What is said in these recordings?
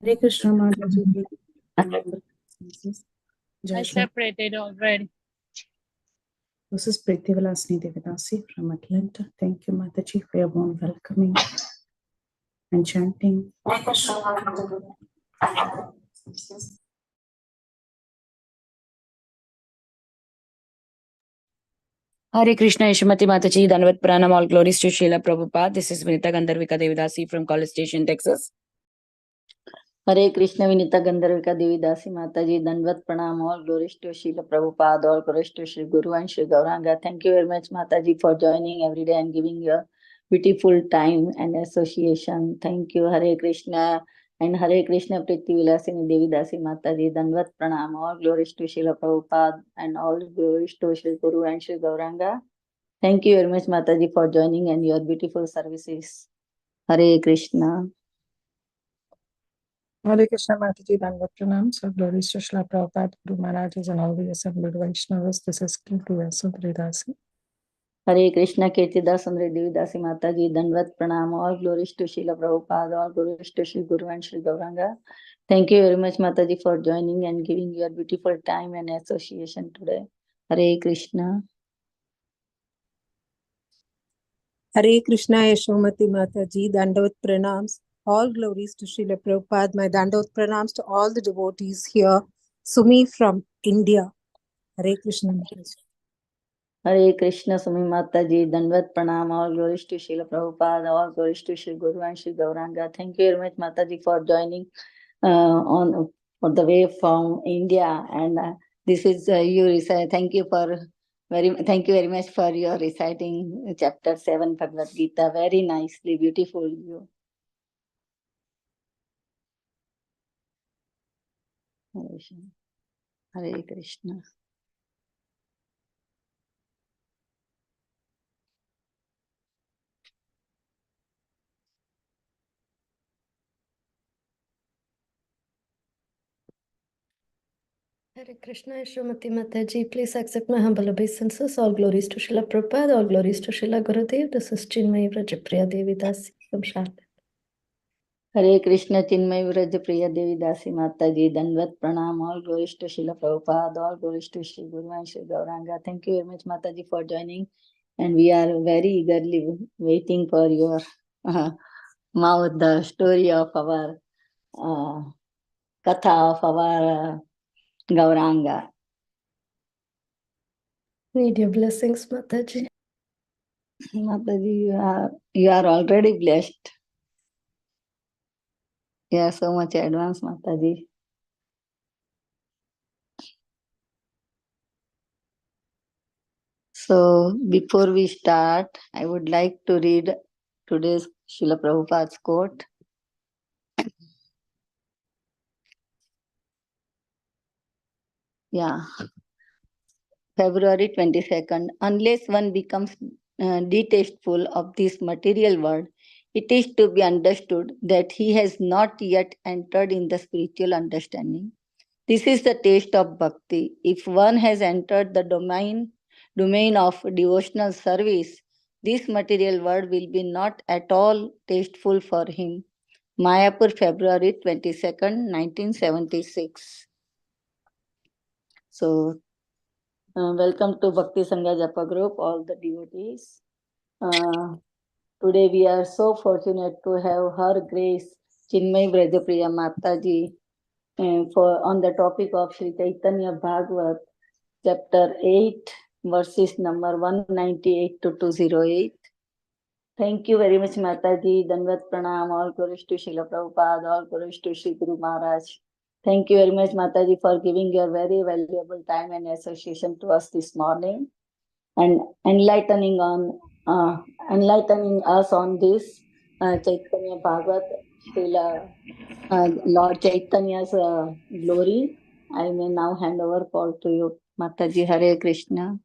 Hare Krishna Mataji. I separated already. This is Preeti Vilasini Devidasi from Atlanta. Thank you, Mataji, for your warm welcoming and chanting. Hare Krishna, Ishmati Mataji, Danvat Pranam, all glories to Srila Prabhupada. This is Vinita Gandharvika Devidasi from College Station, Texas. Hare Krishna, Vinita Gandharvika Devidasi Mataji, Danvat Pranam, all glories to Srila Prabhupada, all glories to Sri Guru and Sri Gauranga. Thank you very much, Mataji, for joining every day and giving your beautiful time and association. Thank you, Hare Krishna. And Hare Krishna, Priti Vilasini Devidasi Mataji, Danvat Pranam, all glories to Srila Prabhupada and all glories to Sri Guru and Sri Gauranga. Thank you very much, Mataji, for joining and your beautiful services. Hare Krishna. Hare Krishna Mataji, Danvat Pranam. So glories to Srila Prabhupada, Guru Maharajis and all the assembled Vaishnavas. This is Kirti Sundari. Hare Krishna, Kirtida Sundari Devidasi Mataji, Danvat Pranam, all glories to Srila Prabhupada, all glories to Sri Guru and Sri Gauranga. Thank you very much, Mataji, for joining and giving your beautiful time and association today. Hare Krishna. Hare Krishna, Yashomati Mataji, Dandavat Pranams. All glories to Srila Prabhupada. My Dandavat Pranams to all the devotees here. Sumi from India. Hare Krishna. Hare Krishna, Sumi Mataji, Dandavat Pranam, all glories to Srila Prabhupada, all glories to Sri Guru and Sri Gauranga. Thank you very much, Mataji, for joining on for the way from India. And this is you recite. Thank you very much for your reciting chapter 7 Bhagavad Gita. Very nicely, beautiful you. Hare Krishna. Hare Krishna, Shrimati Mataji, please accept my humble obeisances. All glories to Srila Prabhupada, all glories to Srila Gurudev. This is Cinmayi Vrajapriya Devi Dasi from Charlotte. Hare Krishna, Cinmayi Vrajapriya Devi Dasi Mataji, Dandavat Pranam, all glories to Srila Prabhupada, all glories to Sri Guru and Sri Gauranga. Thank you very much, Mataji, for joining. And we are very eagerly waiting for your mouth, the story of our Katha of our Gauranga. Need your blessings, Mataji. Mataji, you are already blessed. You are so much advanced, Mataji. So, before we start, I would like to read today's Srila Prabhupada's quote. Yeah. February 22nd. Unless one becomes detestful of this material world, it is to be understood that he has not yet entered in the spiritual understanding. This is the taste of bhakti. If one has entered the domain of devotional service, this material world will be not at all tasteful for him. Mayapur, February 22nd, 1976. So, welcome to Bhakti Sangha Japa Group, all the devotees. Today we are so fortunate to have Her Grace Cinmayi Vrajapriya Mataji on the topic of Sri Caitanya Bhagavata, chapter 8, verses number 198 to 208. Thank you very much, Mataji. Dandavat Pranam, all glories to Srila Prabhupada, all glories to Sri Guru Maharaj. Thank you very much, Mataji, for giving your very valuable time and association to us this morning and enlightening us on this Caitanya Bhagavata, Lord Chaitanya's glory. I may now hand over call to you, Mataji. Hare Krishna.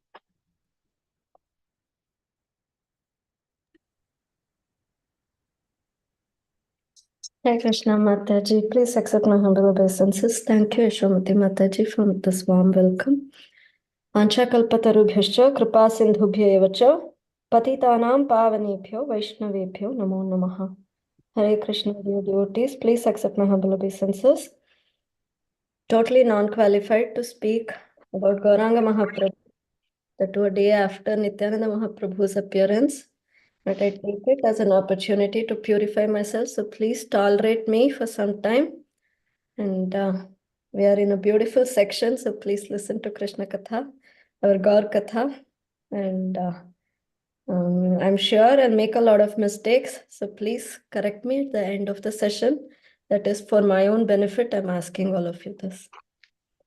Hare Krishna, Mataji. Please accept my humble obeisances. Thank you, Yashomati Mataji, for this warm welcome. Ancha kalpatarubhyascha kripa sindhubhya evacha patitanam pavanebhyo vaishnavebhyo namo namaha. Hare Krishna, dear devotees, please accept my humble obeisances. Totally non-qualified to speak about Gauranga Mahaprabhu, that were day after Nityananda Mahaprabhu's appearance, but I take it as an opportunity to purify myself. So please tolerate me for some time. And we are in a beautiful section, so please listen to Krishna Katha, our Gaur Katha. And I'm sure I'll make a lot of mistakes, so please correct me at the end of the session. That is for my own benefit. I'm asking all of you this.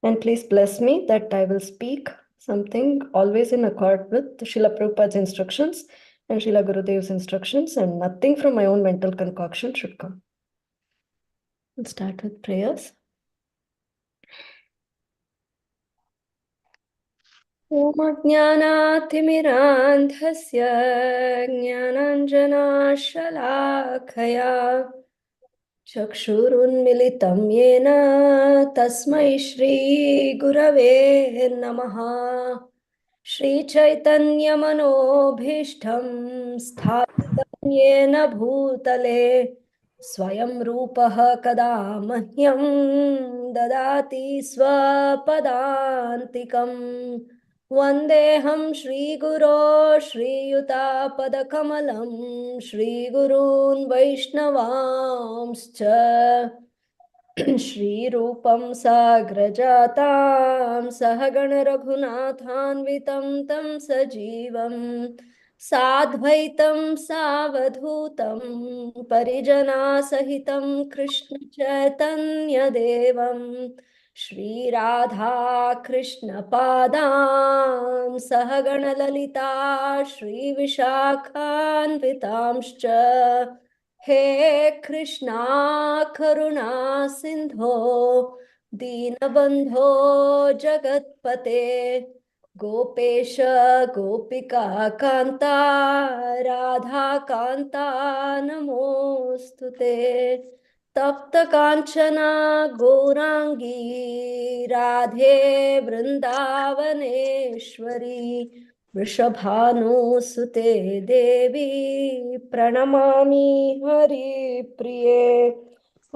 And please bless me that I will speak something always in accord with Srila Prabhupada's instructions and Srila Gurudev's instructions, and nothing from my own mental concoction should come. We'll start with prayers. ॐ अज्ञानातिमिरान्धस्य ज्ञानाञ्जनाशलाखया चक्षुरुन्मिलितं येन तस्मै श्रीगुरवे नमः। श्रीचैतन्यमनोभीष्टं स्थापितं येन भूतले स्वयं रूपः कदा मह्यं ददाति स्वपदान्तिकम्। वन्देऽहं श्रीगुरो श्रीयुतापदकमलं श्रीगुरून् वैष्णवांश्च श्रीरूपं साग्रजातां सहगण रघुनाथान्वितं तं सजीवं साद्वैतं सावधूतं परिजनासहितं कृष्ण चैतन्यदेवं श्रीराधा कृष्णपादां सहगण ललिता श्रीविशाखान्वितांश्च हे कृष्णा करुणा सिंधो दीनबंधो जगत्पते गोपेश गोपिका कांता राधा कांता नमोस्तुते तप्त कांचना गौरांगी राधे वृंदावनेश्वरी वृषभानुसुते देवी प्रणमामि हरिप्रिये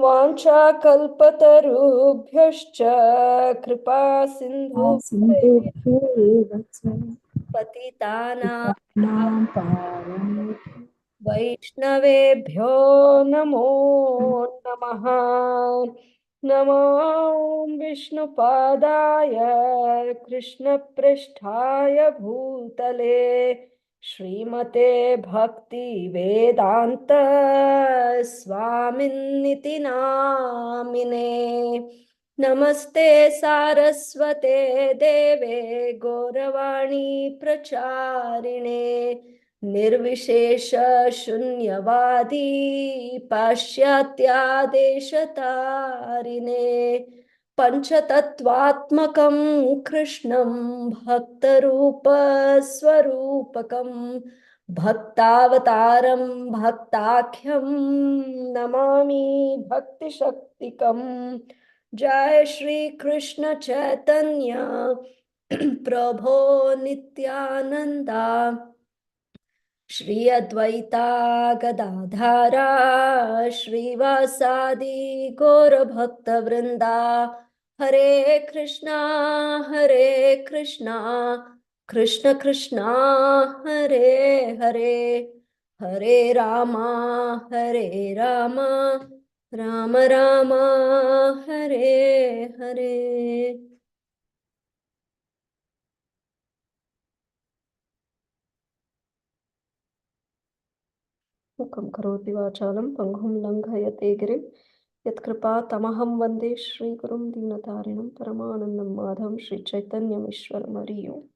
वाञ्छाकल्पतरुभ्यश्च कृपा सिन्धुभ्यो पतितानां वैष्णवेभ्यो नमो नमः। नमो विष्णुपादाय कृष्णपृष्ठाय भूतले श्रीमते भक्ति वेदांत स्वामिन्निति नामिने। नमस्ते सारस्वते देवे गौरवाणी प्रचारिणे निर्विशेष शून्यवादी पाश्चात्यादेशतारिणे पंचतत्वात्मकं कृष्णं भक्तरूप स्वरूपकं भक्तावतारं भक्ताख्यं नमामि भक्तिशक्तिकं। जय श्री कृष्ण चैतन्य प्रभो नित्यानंदा श्री अद्वैता गदाधारा श्रीवासादि गौर भक्त वृंदा। हरे कृष्णा कृष्ण कृष्णा हरे हरे हरे रामा राम राम हरे हरे। मुखं करोति वाचालं पंगुं लङ्घयते गिरिं यत्कृपातमहं वन्दे श्रीगुरुं दीनतारिणं परमानन्दं माधवं श्रीचैतन्यमीश्वरं हरिः ओम्।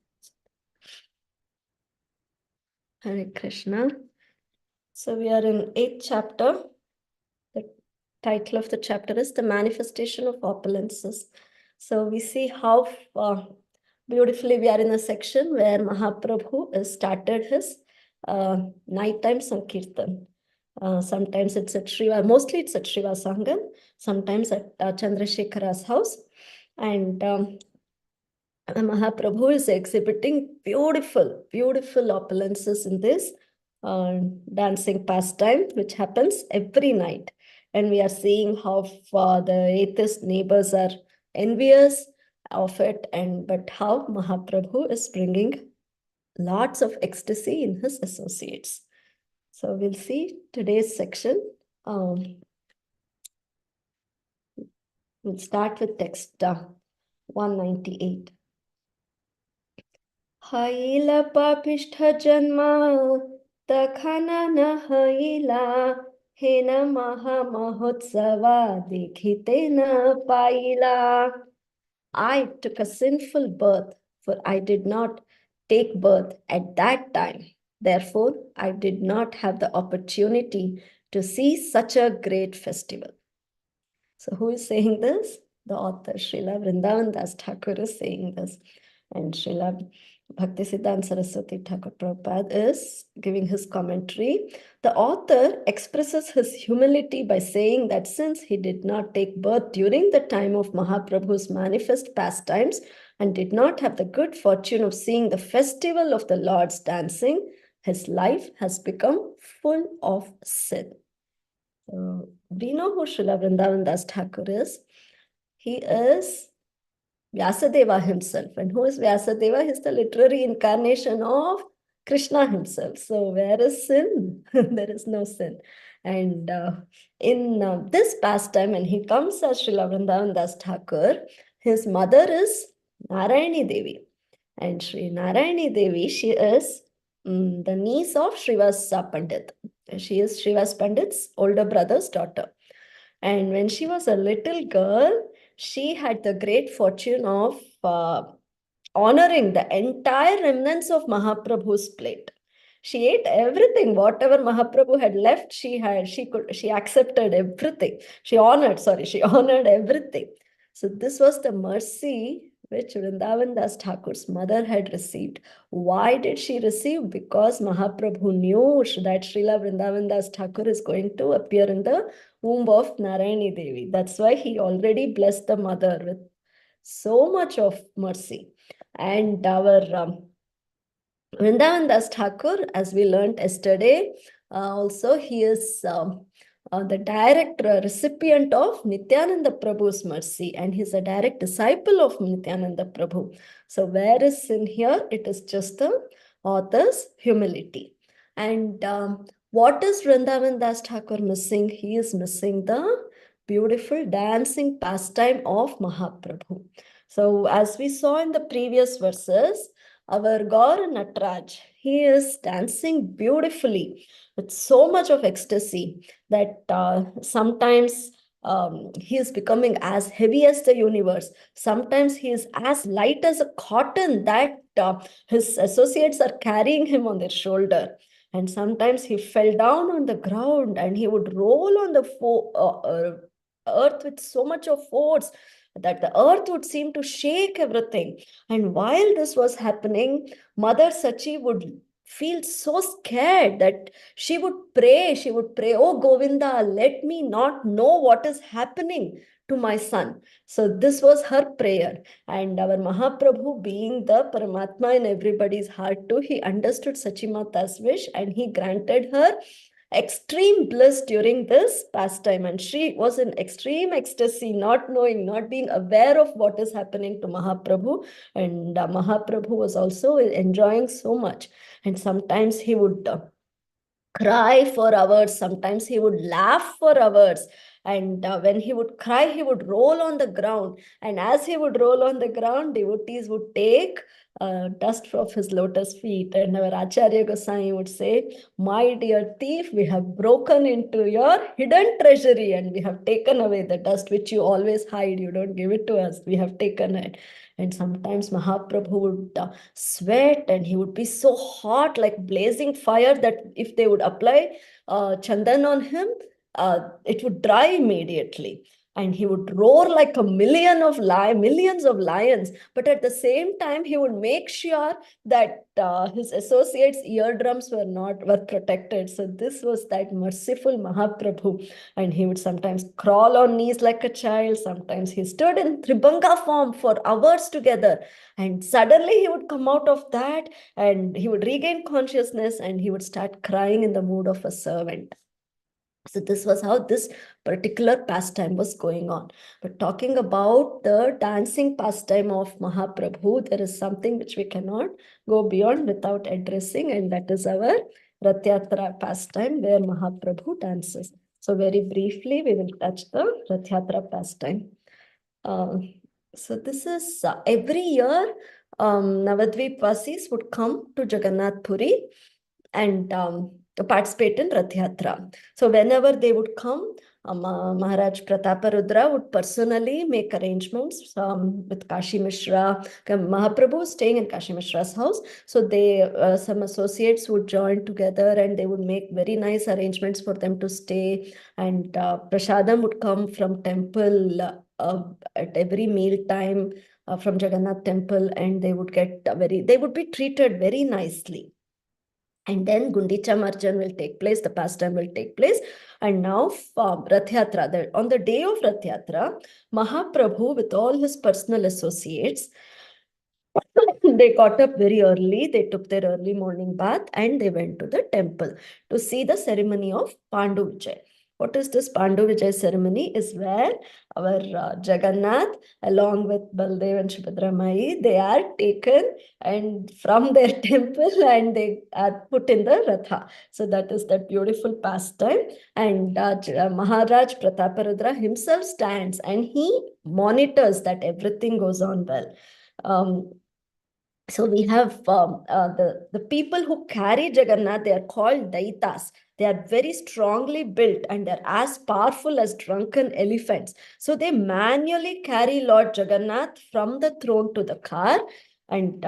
Hare Krishna. So we are in 8th chapter. The title of the chapter is The Manifestation of Opulences. So we see how beautifully we are in a section where Mahaprabhu has started his nighttime Sankirtan. Sometimes it's at mostly it's at Srivasangam, sometimes at Chandrasekhara's house. And Mahaprabhu is exhibiting beautiful opulences in this dancing pastime, which happens every night. And we are seeing how the atheist neighbors are envious of it, but how Mahaprabhu is bringing lots of ecstasy in his associates. So we'll see today's section. We'll start with text 198. Haila papishta janma takhana na haila hena maha mahotsava dekhite na paila. I took a sinful birth, for I did not take birth at that time. Therefore, I did not have the opportunity to see such a great festival. So who is saying this? The author, Srila Vrindavan Das Thakur, is saying this. And Srila Bhaktisiddhanta Saraswati Thakur Prabhupada is giving his commentary. The author expresses his humility by saying that since he did not take birth during the time of Mahaprabhu's manifest pastimes and did not have the good fortune of seeing the festival of the Lord's dancing, his life has become full of sin. We know who Srila Vrindavan Das Thakur is. He is Vyasadeva himself. And who is Vyasadeva? He's the literary incarnation of Krishna himself. So where is sin? There is no sin. And in this pastime, when he comes as Srila Vrindavan Das Thakur, his mother is Narayani Devi. And Sri Narayani Devi, she is the niece of Srivas Pandit. She is Srivas Pandit's older brother's daughter. And when she was a little girl, she had the great fortune of honoring the entire remnants of Mahaprabhu's plate. She ate everything, whatever Mahaprabhu had left, she accepted everything. She honored everything. So this was the mercy which Vrindavan Das Thakur's mother had received. Why did she receive? Because Mahaprabhu knew that Srila Vrindavan Das Thakur is going to appear in the womb of Narayani Devi. That's why he already blessed the mother with so much of mercy. And our Vrindavan Das Thakur, as we learned yesterday, also he is the direct recipient of Nityananda Prabhu's mercy, and he's a direct disciple of Nityananda Prabhu. So where is sin here? It is just the author's humility. And what is Vrindavan Das Thakur missing? He is missing the beautiful dancing pastime of Mahaprabhu. So as we saw in the previous verses, our Gaur Nataraj, he is dancing beautifully with so much of ecstasy that sometimes he is becoming as heavy as the universe. Sometimes he is as light as a cotton that his associates are carrying him on their shoulder. And sometimes he fell down on the ground and he would roll on the earth with so much of force that the earth would seem to shake everything. And while this was happening, Mother Sachi would feel so scared that she would pray, oh Govinda, let me not know what is happening to my son. So this was her prayer. And our Mahaprabhu, being the Paramatma in everybody's heart too, he understood Sachi Mata's wish and he granted her extreme bliss during this pastime. And she was in extreme ecstasy, not knowing, not being aware of what is happening to Mahaprabhu. And Mahaprabhu was also enjoying so much. And sometimes he would cry for hours. Sometimes he would laugh for hours. And when he would cry, he would roll on the ground. And as he would roll on the ground, devotees would take dust from his lotus feet. And our Acharya Goswami would say, my dear thief, we have broken into your hidden treasury and we have taken away the dust which you always hide. You don't give it to us. We have taken it. And sometimes Mahaprabhu would sweat and he would be so hot, like blazing fire, that if they would apply chandan on him, it would dry immediately. and he would roar like millions of lions. But at the same time, he would make sure that his associates' eardrums were protected. So this was that merciful Mahaprabhu. And he would sometimes crawl on knees like a child. Sometimes he stood in Tribhanga form for hours together. And suddenly he would come out of that and he would regain consciousness and he would start crying in the mood of a servant. So this was how this particular pastime was going on. But talking about the dancing pastime of Mahaprabhu, there is something which we cannot go beyond without addressing, and that is our Ratha Yatra pastime where Mahaprabhu dances. So very briefly, we will touch the Ratha Yatra pastime. So this is every year, Navadveep Vasis would come to Jagannath Puri and participate in Ratha Yatra. So whenever they would come, Maharaj Prataparudra would personally make arrangements with Kashi Mishra. Mahaprabhu was staying in Kashi Mishra's house. So they, some associates would join together and they would make very nice arrangements for them to stay. And prasadam would come from temple at every meal time from Jagannath Temple, and they would get they would be treated very nicely. And then Gundicha Marjan will take place, the pastime will take place. And now Ratha Yatra, on the day of Ratha Yatra, Mahaprabhu with all his personal associates, they got up very early, they took their early morning bath and they went to the temple to see the ceremony of Pandu Vijay. What is this Pandu Vijay ceremony? Is where our Jagannath, along with Baldev and Subhadra Mai, they are taken and from their temple and they are put in the Ratha. So that is that beautiful pastime. And Maharaj Prataparudra himself stands and he monitors that everything goes on well. So we have the people who carry Jagannath, they are called Daitas. They are very strongly built and they're as powerful as drunken elephants. So they manually carry Lord Jagannath from the throne to the car. And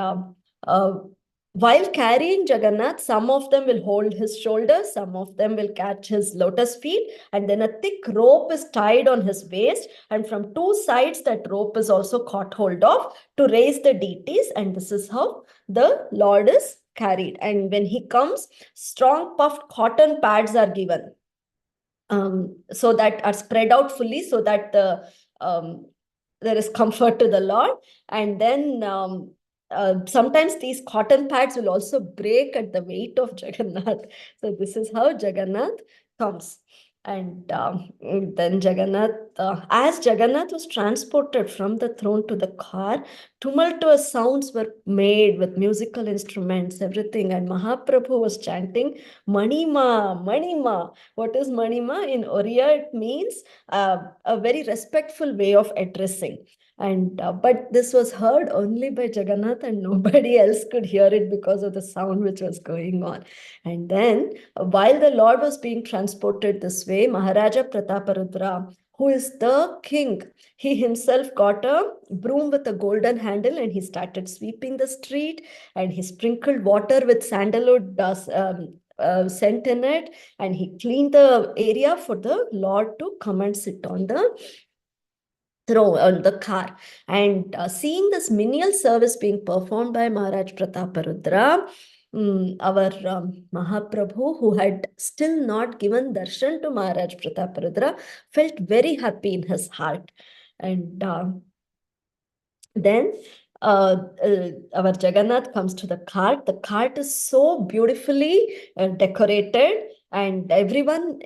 while carrying Jagannath, some of them will hold his shoulders, some of them will catch his lotus feet, and then a thick rope is tied on his waist. And from two sides, that rope is also caught hold of to raise the deities. And this is how the Lord is carried. And when he comes, strong puffed cotton pads are given. So that are spread out fully so that there is comfort to the Lord. And then sometimes these cotton pads will also break at the weight of Jagannath. So this is how Jagannath comes. And then Jagannath, as Jagannath was transported from the throne to the car, tumultuous sounds were made with musical instruments, everything. And Mahaprabhu was chanting, Manima, Manima. What is Manima? In Oriya, it means a very respectful way of addressing. And but this was heard only by Jagannath and nobody else could hear it because of the sound which was going on. And then while the Lord was being transported this way, Maharaja Prataparudra, who is the king, he himself got a broom with a golden handle and he started sweeping the street and he sprinkled water with sandalwood scent in it, and he cleaned the area for the Lord to come and sit on the throne on the car. And seeing this menial service being performed by Maharaj Prataparudra, our Mahaprabhu, who had still not given darshan to Maharaj Prataparudra, felt very happy in his heart. And then our Jagannath comes to the cart. The cart is so beautifully decorated, and everyone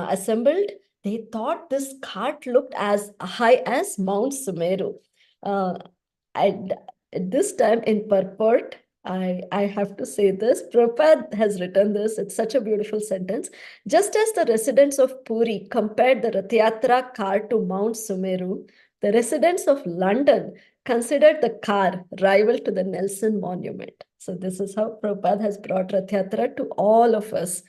assembled, they thought this cart looked as high as Mount Sumeru. And this time in purport, I have to say this, Prabhupada has written this, it's such a beautiful sentence. Just as the residents of Puri compared the Ratha Yatra car to Mount Sumeru, the residents of London considered the car rival to the Nelson Monument. So this is how Prabhupada has brought Ratha Yatra to all of us.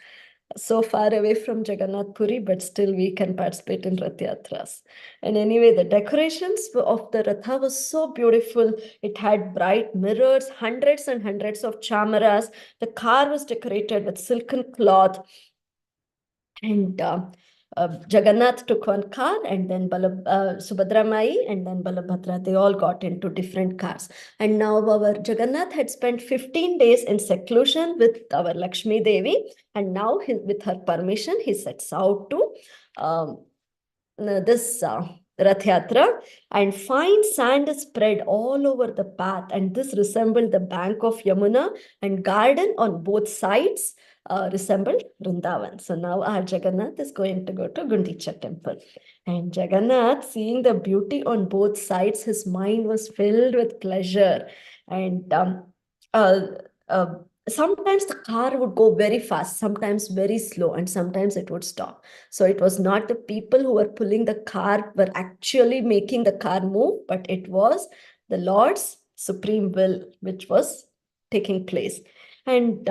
So far away from Jagannath Puri, but still we can participate in Ratha Yatras. And anyway, the decorations of the Ratha was so beautiful. It had bright mirrors, hundreds and hundreds of chamaras. The car was decorated with silken cloth. And Jagannath took one car, and then Subhadra Mai and then Balabhadra, they all got into different cars. And now our Jagannath had spent 15 days in seclusion with our Lakshmi Devi, and now with her permission, he sets out to this Ratha Yatra, and fine sand is spread all over the path, and this resembled the bank of Yamuna, and garden on both sides resembled Vrindavan. So now our Jagannath is going to go to Gundicha Temple. And Jagannath, seeing the beauty on both sides, his mind was filled with pleasure. And sometimes the car would go very fast, sometimes very slow, and sometimes it would stop. So it was not the people who were pulling the car were actually making the car move, but it was the Lord's supreme will which was taking place. And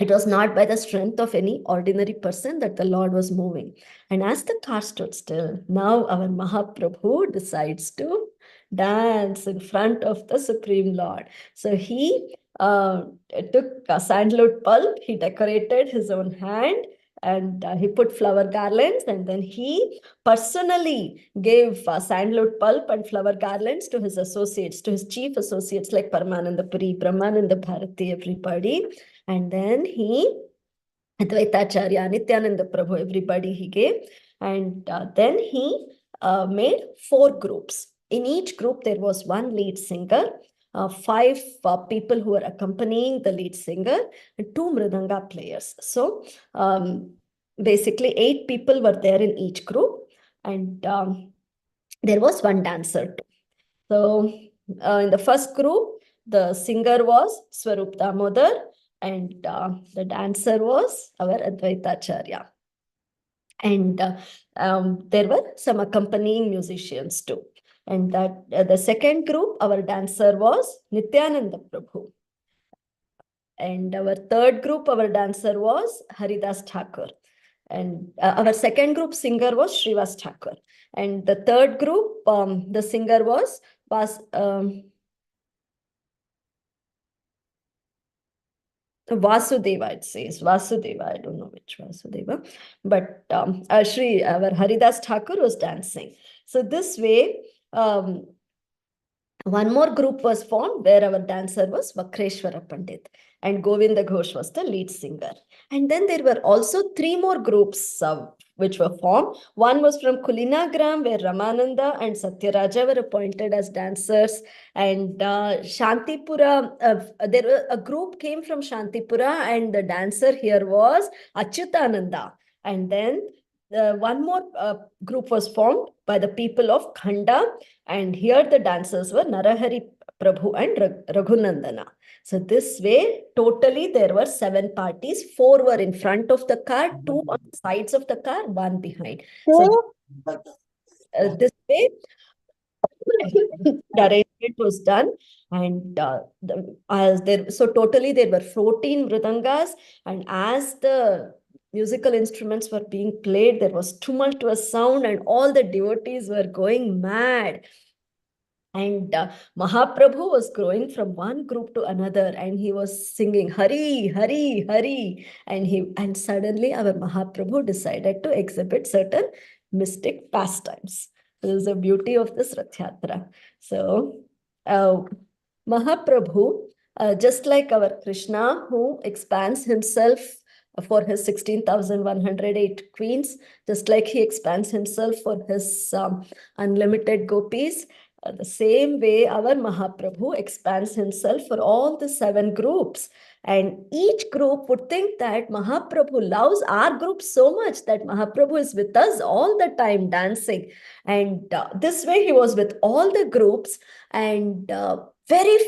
it was not by the strength of any ordinary person that the Lord was moving. And as the car stood still, now our Mahaprabhu decides to dance in front of the Supreme Lord. So he took a sandalwood pulp, he decorated his own hand, and he put flower garlands, and then he personally gave sandalwood pulp and flower garlands to his associates, to his chief associates like Paramananda Puri, Brahmananda Bharati, everybody. And then he, Advaitacharya, Nityananda Prabhu, everybody he gave. And then he made 4 groups. In each group, there was one lead singer, 5 people who were accompanying the lead singer, and 2 mridanga players. So basically 8 people were there in each group, and there was one dancer too. So in the first group, the singer was Swarup Damodar, and the dancer was our Advaitacharya. And there were some accompanying musicians too. And that the second group, our dancer was Nityananda Prabhu. And our third group, our dancer was Haridas Thakur. And our second group singer was Srivas Thakur. And the third group, the singer was Vasudeva, it says. Vasudeva, I don't know which Vasudeva. But our Haridas Thakur was dancing. So this way, one more group was formed where our dancer was Vakreshwara Pandit, and Govinda Ghosh was the lead singer. And then there were also 3 more groups which were formed. One was from Kulinagram, where Ramananda and Satyaraja were appointed as dancers. And Shantipura, a group came from Shantipura, and the dancer here was Achyutananda. And then one more group was formed by the people of Khanda, and here the dancers were Narahari Prabhu and Raghunandana. So this way, totally there were 7 parties. 4 were in front of the car, 2 on the sides of the car, 1 behind. So this way, the arrangement was done. And so totally there were 14 mridangas, and as the musical instruments were being played, there was tumultuous sound, and all the devotees were going mad. And Mahaprabhu was going from one group to another, and he was singing Hari, Hari, Hari. And suddenly our Mahaprabhu decided to exhibit certain mystic pastimes. This is the beauty of this Rath Yatra. So Mahaprabhu, just like our Krishna, who expands himself for his 16,108 queens, just like he expands himself for his unlimited gopis, the same way our Mahaprabhu expands himself for all the 7 groups. And each group would think that Mahaprabhu loves our group so much that Mahaprabhu is with us all the time dancing. And this way he was with all the groups, and very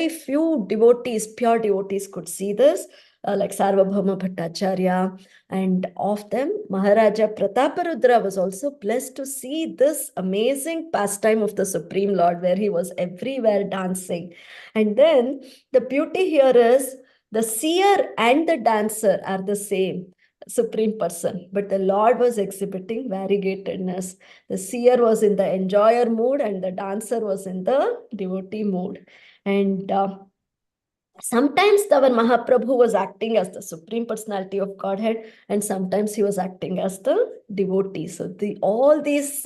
few devotees, pure devotees could see this. Like Sarvabhauma Bhattacharya, and of them, Maharaja Prataparudra was also blessed to see this amazing pastime of the Supreme Lord, where he was everywhere dancing. And then the beauty here is the seer and the dancer are the same Supreme Person, but the Lord was exhibiting variegatedness. The seer was in the enjoyer mood, and the dancer was in the devotee mood. And Sometimes our Mahaprabhu was acting as the Supreme Personality of Godhead, and sometimes he was acting as the devotee. So all these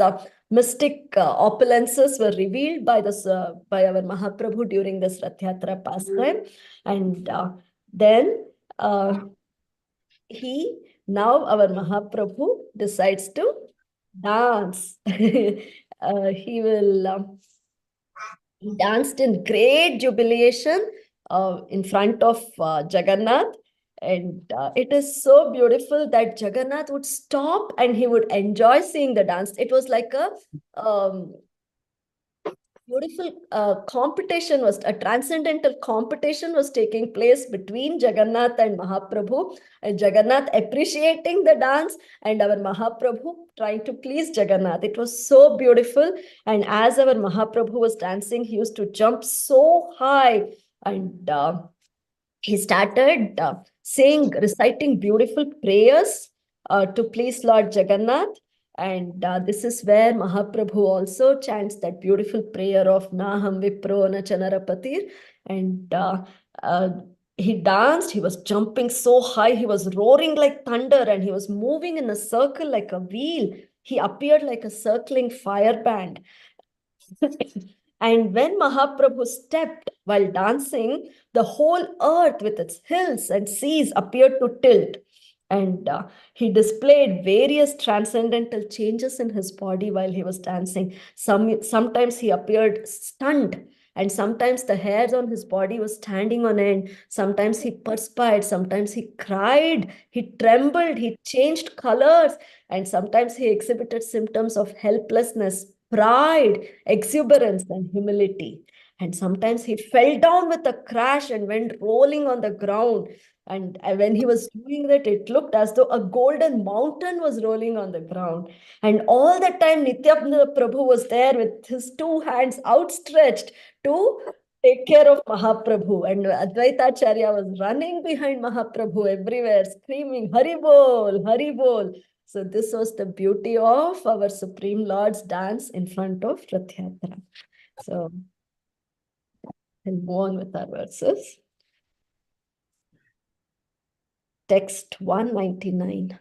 mystic opulences were revealed by our Mahaprabhu during this Ratha Yatra pastime. And then now our Mahaprabhu decides to dance. He danced in great jubilation in front of Jagannath. And it is so beautiful that Jagannath would stop and he would enjoy seeing the dance. It was like a beautiful a transcendental competition was taking place between Jagannath and Mahaprabhu, and Jagannath appreciating the dance and our Mahaprabhu trying to please Jagannath. It was so beautiful. And as our Mahaprabhu was dancing, he used to jump so high, and he started reciting beautiful prayers to please Lord Jagannath. And this is where Mahaprabhu also chants that beautiful prayer of Naham Vipro na Chanarapatir. And he danced, he was jumping so high, he was roaring like thunder, and he was moving in a circle like a wheel. He appeared like a circling fire band. And when Mahaprabhu stepped while dancing, the whole earth with its hills and seas appeared to tilt. And he displayed various transcendental changes in his body while he was dancing. Sometimes he appeared stunned, and sometimes the hairs on his body was standing on end. Sometimes he perspired, sometimes he cried, he trembled, he changed colors, and sometimes he exhibited symptoms of helplessness, pride, exuberance, and humility. And sometimes he fell down with a crash and went rolling on the ground. And when he was doing that, it looked as though a golden mountain was rolling on the ground. And all the time, Nityananda Prabhu was there with his two hands outstretched to take care of Mahaprabhu. And Advaitacharya was running behind Mahaprabhu everywhere, screaming, Hari Bol, Hari Bol. So this was the beauty of our Supreme Lord's dance in front of Ratha Yatra. So we'll move on with our verses. Text 199.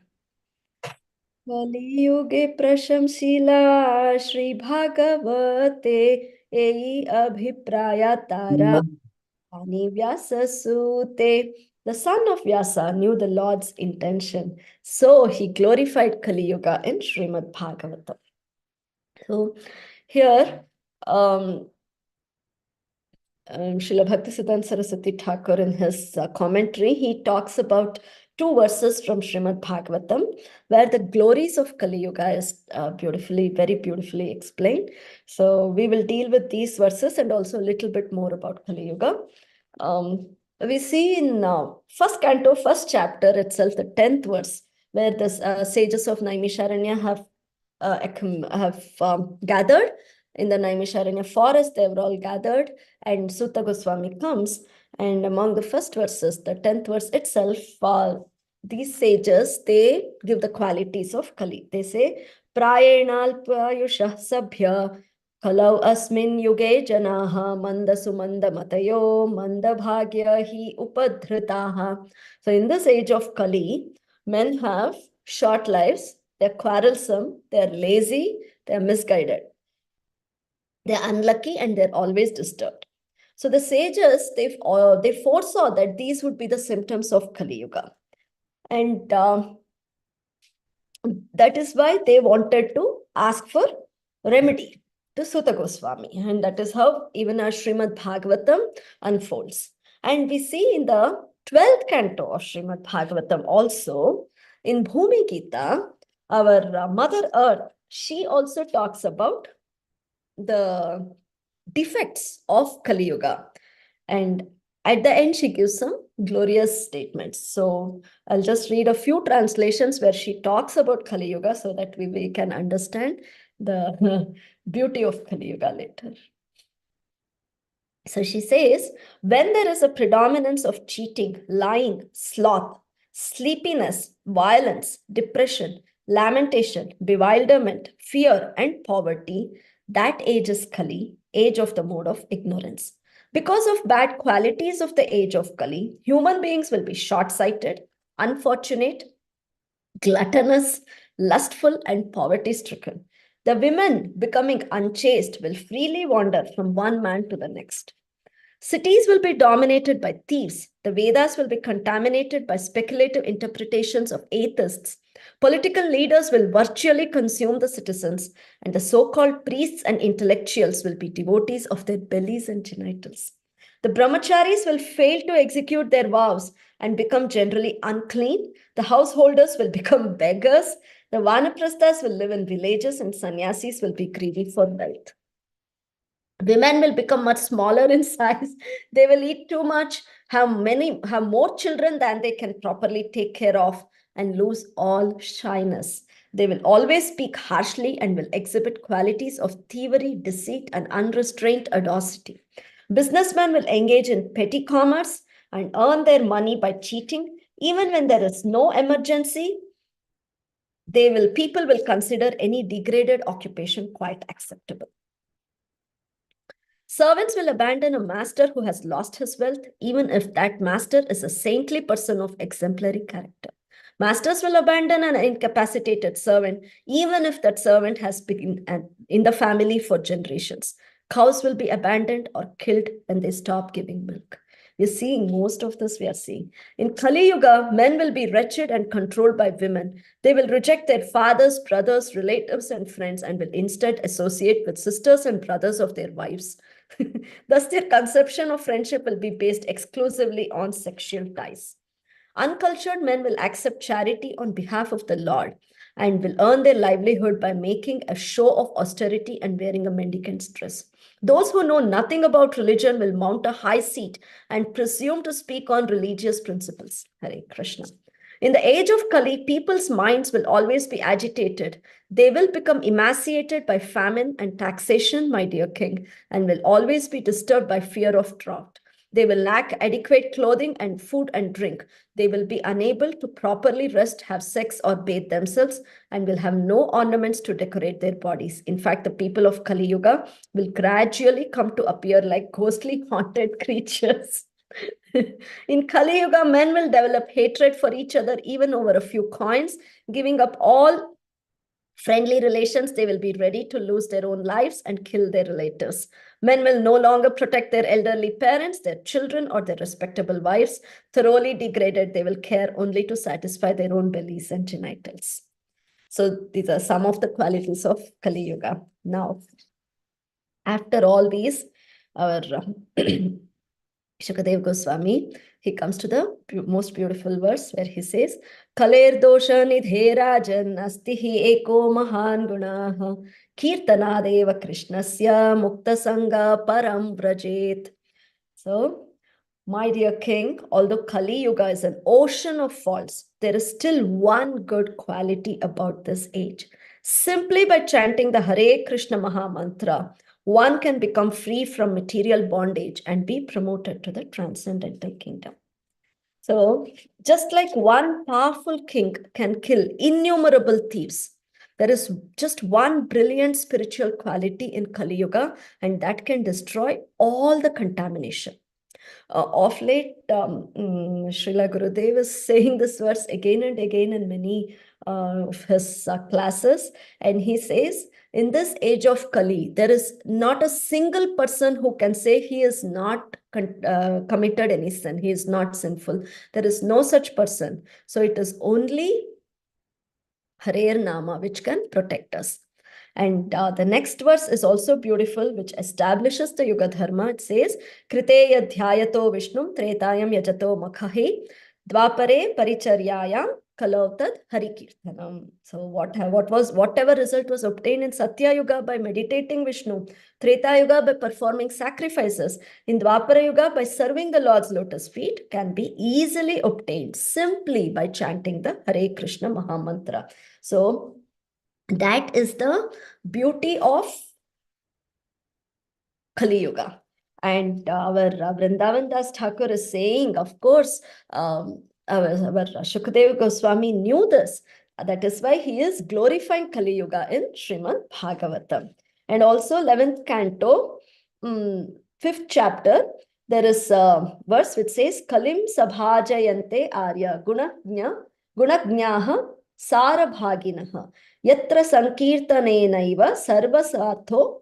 Kaliyuge prashamsila Shri Bhagavate Ei Abhipraya Tara Ani Vyasa Sute. The son of Vyasa knew the Lord's intention, so he glorified Kali Yuga in Srimad Bhagavatam. So here, Srila Bhaktisiddhanta Saraswati Thakur in his commentary, he talks about two verses from Srimad Bhagavatam, where the glories of Kali Yuga is very beautifully explained. So we will deal with these verses and also a little bit more about Kali Yuga. We see in first canto, first chapter itself, the 10th verse, where the sages of Naimisharanya have gathered in the Naimisharanya forest. They were all gathered, and Sutta Goswami comes, and among the first verses, the 10th verse itself, these sages, they give the qualities of Kali. They say, Prayenalpayushah sabhya Kalau asmin yuge janaha manda sumanda matayo manda bhagya hi upadhritaha. So in this age of Kali, men have short lives, they're quarrelsome, they're lazy, they're misguided. They're unlucky and they're always disturbed. So the sages, they foresaw that these would be the symptoms of Kali Yuga. And that is why they wanted to ask for remedy to Sutta Goswami. And that is how even our Srimad Bhagavatam unfolds. And we see in the 12th canto of Srimad Bhagavatam also, in Bhumi Gita, our Mother Earth, she also talks about the defects of Kali Yuga. And at the end, she gives some glorious statements. So I'll just read a few translations where she talks about Kali Yuga so that we can understand the beauty of Kali Yuga later. So she says, when there is a predominance of cheating, lying, sloth, sleepiness, violence, depression, lamentation, bewilderment, fear, and poverty, that age is Kali, age of the mode of ignorance. Because of bad qualities of the age of Kali, human beings will be short-sighted, unfortunate, gluttonous, lustful, and poverty-stricken. The women, becoming unchaste, will freely wander from one man to the next. Cities will be dominated by thieves. The Vedas will be contaminated by speculative interpretations of atheists. Political leaders will virtually consume the citizens, and the so-called priests and intellectuals will be devotees of their bellies and genitals. The brahmacharis will fail to execute their vows and become generally unclean. The householders will become beggars. The vanaprasthas will live in villages, and sannyasis will be greedy for wealth. Women will become much smaller in size. They will eat too much, have more children than they can properly take care of, and lose all shyness. They will always speak harshly and will exhibit qualities of thievery, deceit, and unrestrained audacity. Businessmen will engage in petty commerce and earn their money by cheating. Even when there is no emergency, people will consider any degraded occupation quite acceptable. Servants will abandon a master who has lost his wealth, even if that master is a saintly person of exemplary character. Masters will abandon an incapacitated servant, even if that servant has been in the family for generations. Cows will be abandoned or killed when they stop giving milk. We're seeing most of this, we are seeing. In Kali Yuga, men will be wretched and controlled by women. They will reject their fathers, brothers, relatives, and friends, and will instead associate with sisters and brothers of their wives. Thus, their conception of friendship will be based exclusively on sexual ties. Uncultured men will accept charity on behalf of the Lord and will earn their livelihood by making a show of austerity and wearing a mendicant's dress. Those who know nothing about religion will mount a high seat and presume to speak on religious principles. Hare Krishna. In the age of Kali, people's minds will always be agitated. They will become emaciated by famine and taxation, my dear king, and will always be disturbed by fear of drought. They will lack adequate clothing and food and drink. They will be unable to properly rest, have sex, or bathe themselves, and will have no ornaments to decorate their bodies. In fact, the people of Kali Yuga will gradually come to appear like ghostly haunted creatures. In Kali Yuga, men will develop hatred for each other even over a few coins, giving up all friendly relations. They will be ready to lose their own lives and kill their relatives. Men will no longer protect their elderly parents, their children, or their respectable wives. Thoroughly degraded, they will care only to satisfy their own bellies and genitals. So these are some of the qualities of Kali Yuga. Now, after all these, our Shukadev Goswami, he comes to the most beautiful verse where he says, Kaler dosha nidhe rajan astihi eko mahan gunaha kirtanadeva krishnasya mukta sangha param vrajet. So, my dear king, although Kali Yuga is an ocean of faults, there is still one good quality about this age. Simply by chanting the Hare Krishna Maha Mantra, one can become free from material bondage and be promoted to the transcendental kingdom. So, just like one powerful king can kill innumerable thieves, there is just one brilliant spiritual quality in Kali Yuga, and that can destroy all the contamination. Of late, Srila Gurudev is saying this verse again and again in many of his classes. And he says, in this age of Kali, there is not a single person who can say he is not committed any sin. He is not sinful. There is no such person. So it is only Harer Nama which can protect us. And the next verse is also beautiful, which establishes the Yuga Dharma. It says, Kriteya dhyayato Vishnum tretayam yajato makhahi dvapare paricharyayam kalautad harikirtanam. So whatever result was obtained in Satya Yuga by meditating Vishnu, Treta Yuga by performing sacrifices, in Dvapara Yuga by serving the Lord's lotus feet, can be easily obtained simply by chanting the Hare Krishna Maha Mantra. So that is the beauty of Kali Yuga. And our Vrindavan Das Thakur is saying, of course, our Shukadev Goswami knew this. That is why he is glorifying Kali Yuga in Srimad Bhagavatam. And also 11th canto, 5th chapter, there is a verse which says, Kalim sabhajayante arya gunagnaha sarabhaginaha yatra sankirtanenaiva sarvasartho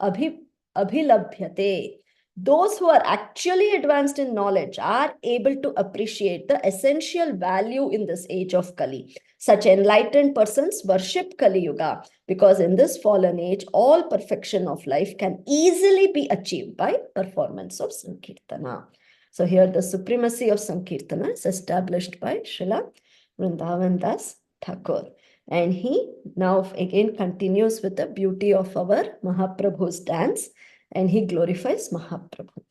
abhilabhyate. Those who are actually advanced in knowledge are able to appreciate the essential value in this age of Kali. Such enlightened persons worship Kali Yuga because in this fallen age, all perfection of life can easily be achieved by performance of Sankirtana. So here the supremacy of Sankirtana is established by Srila Vrindavan Das Thakur. And he now again continues with the beauty of our Mahaprabhu's dance, and he glorifies Mahaprabhu.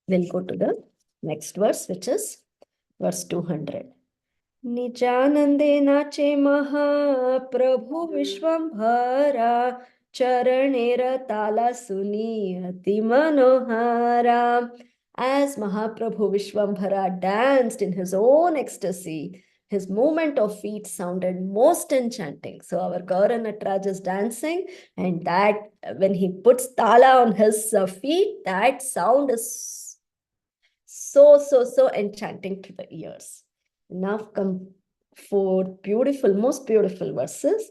We'll go to the next verse, which is verse 200. Nijanande nache Mahaprabhu Vishwambhara Charanera tala suni ati manohara. As Mahaprabhu Vishwambhara danced in his own ecstasy, his movement of feet sounded most enchanting. So our Gaura Nataraj is dancing, and that when he puts tala on his feet, that sound is so enchanting to the ears. Now come four beautiful, most beautiful verses.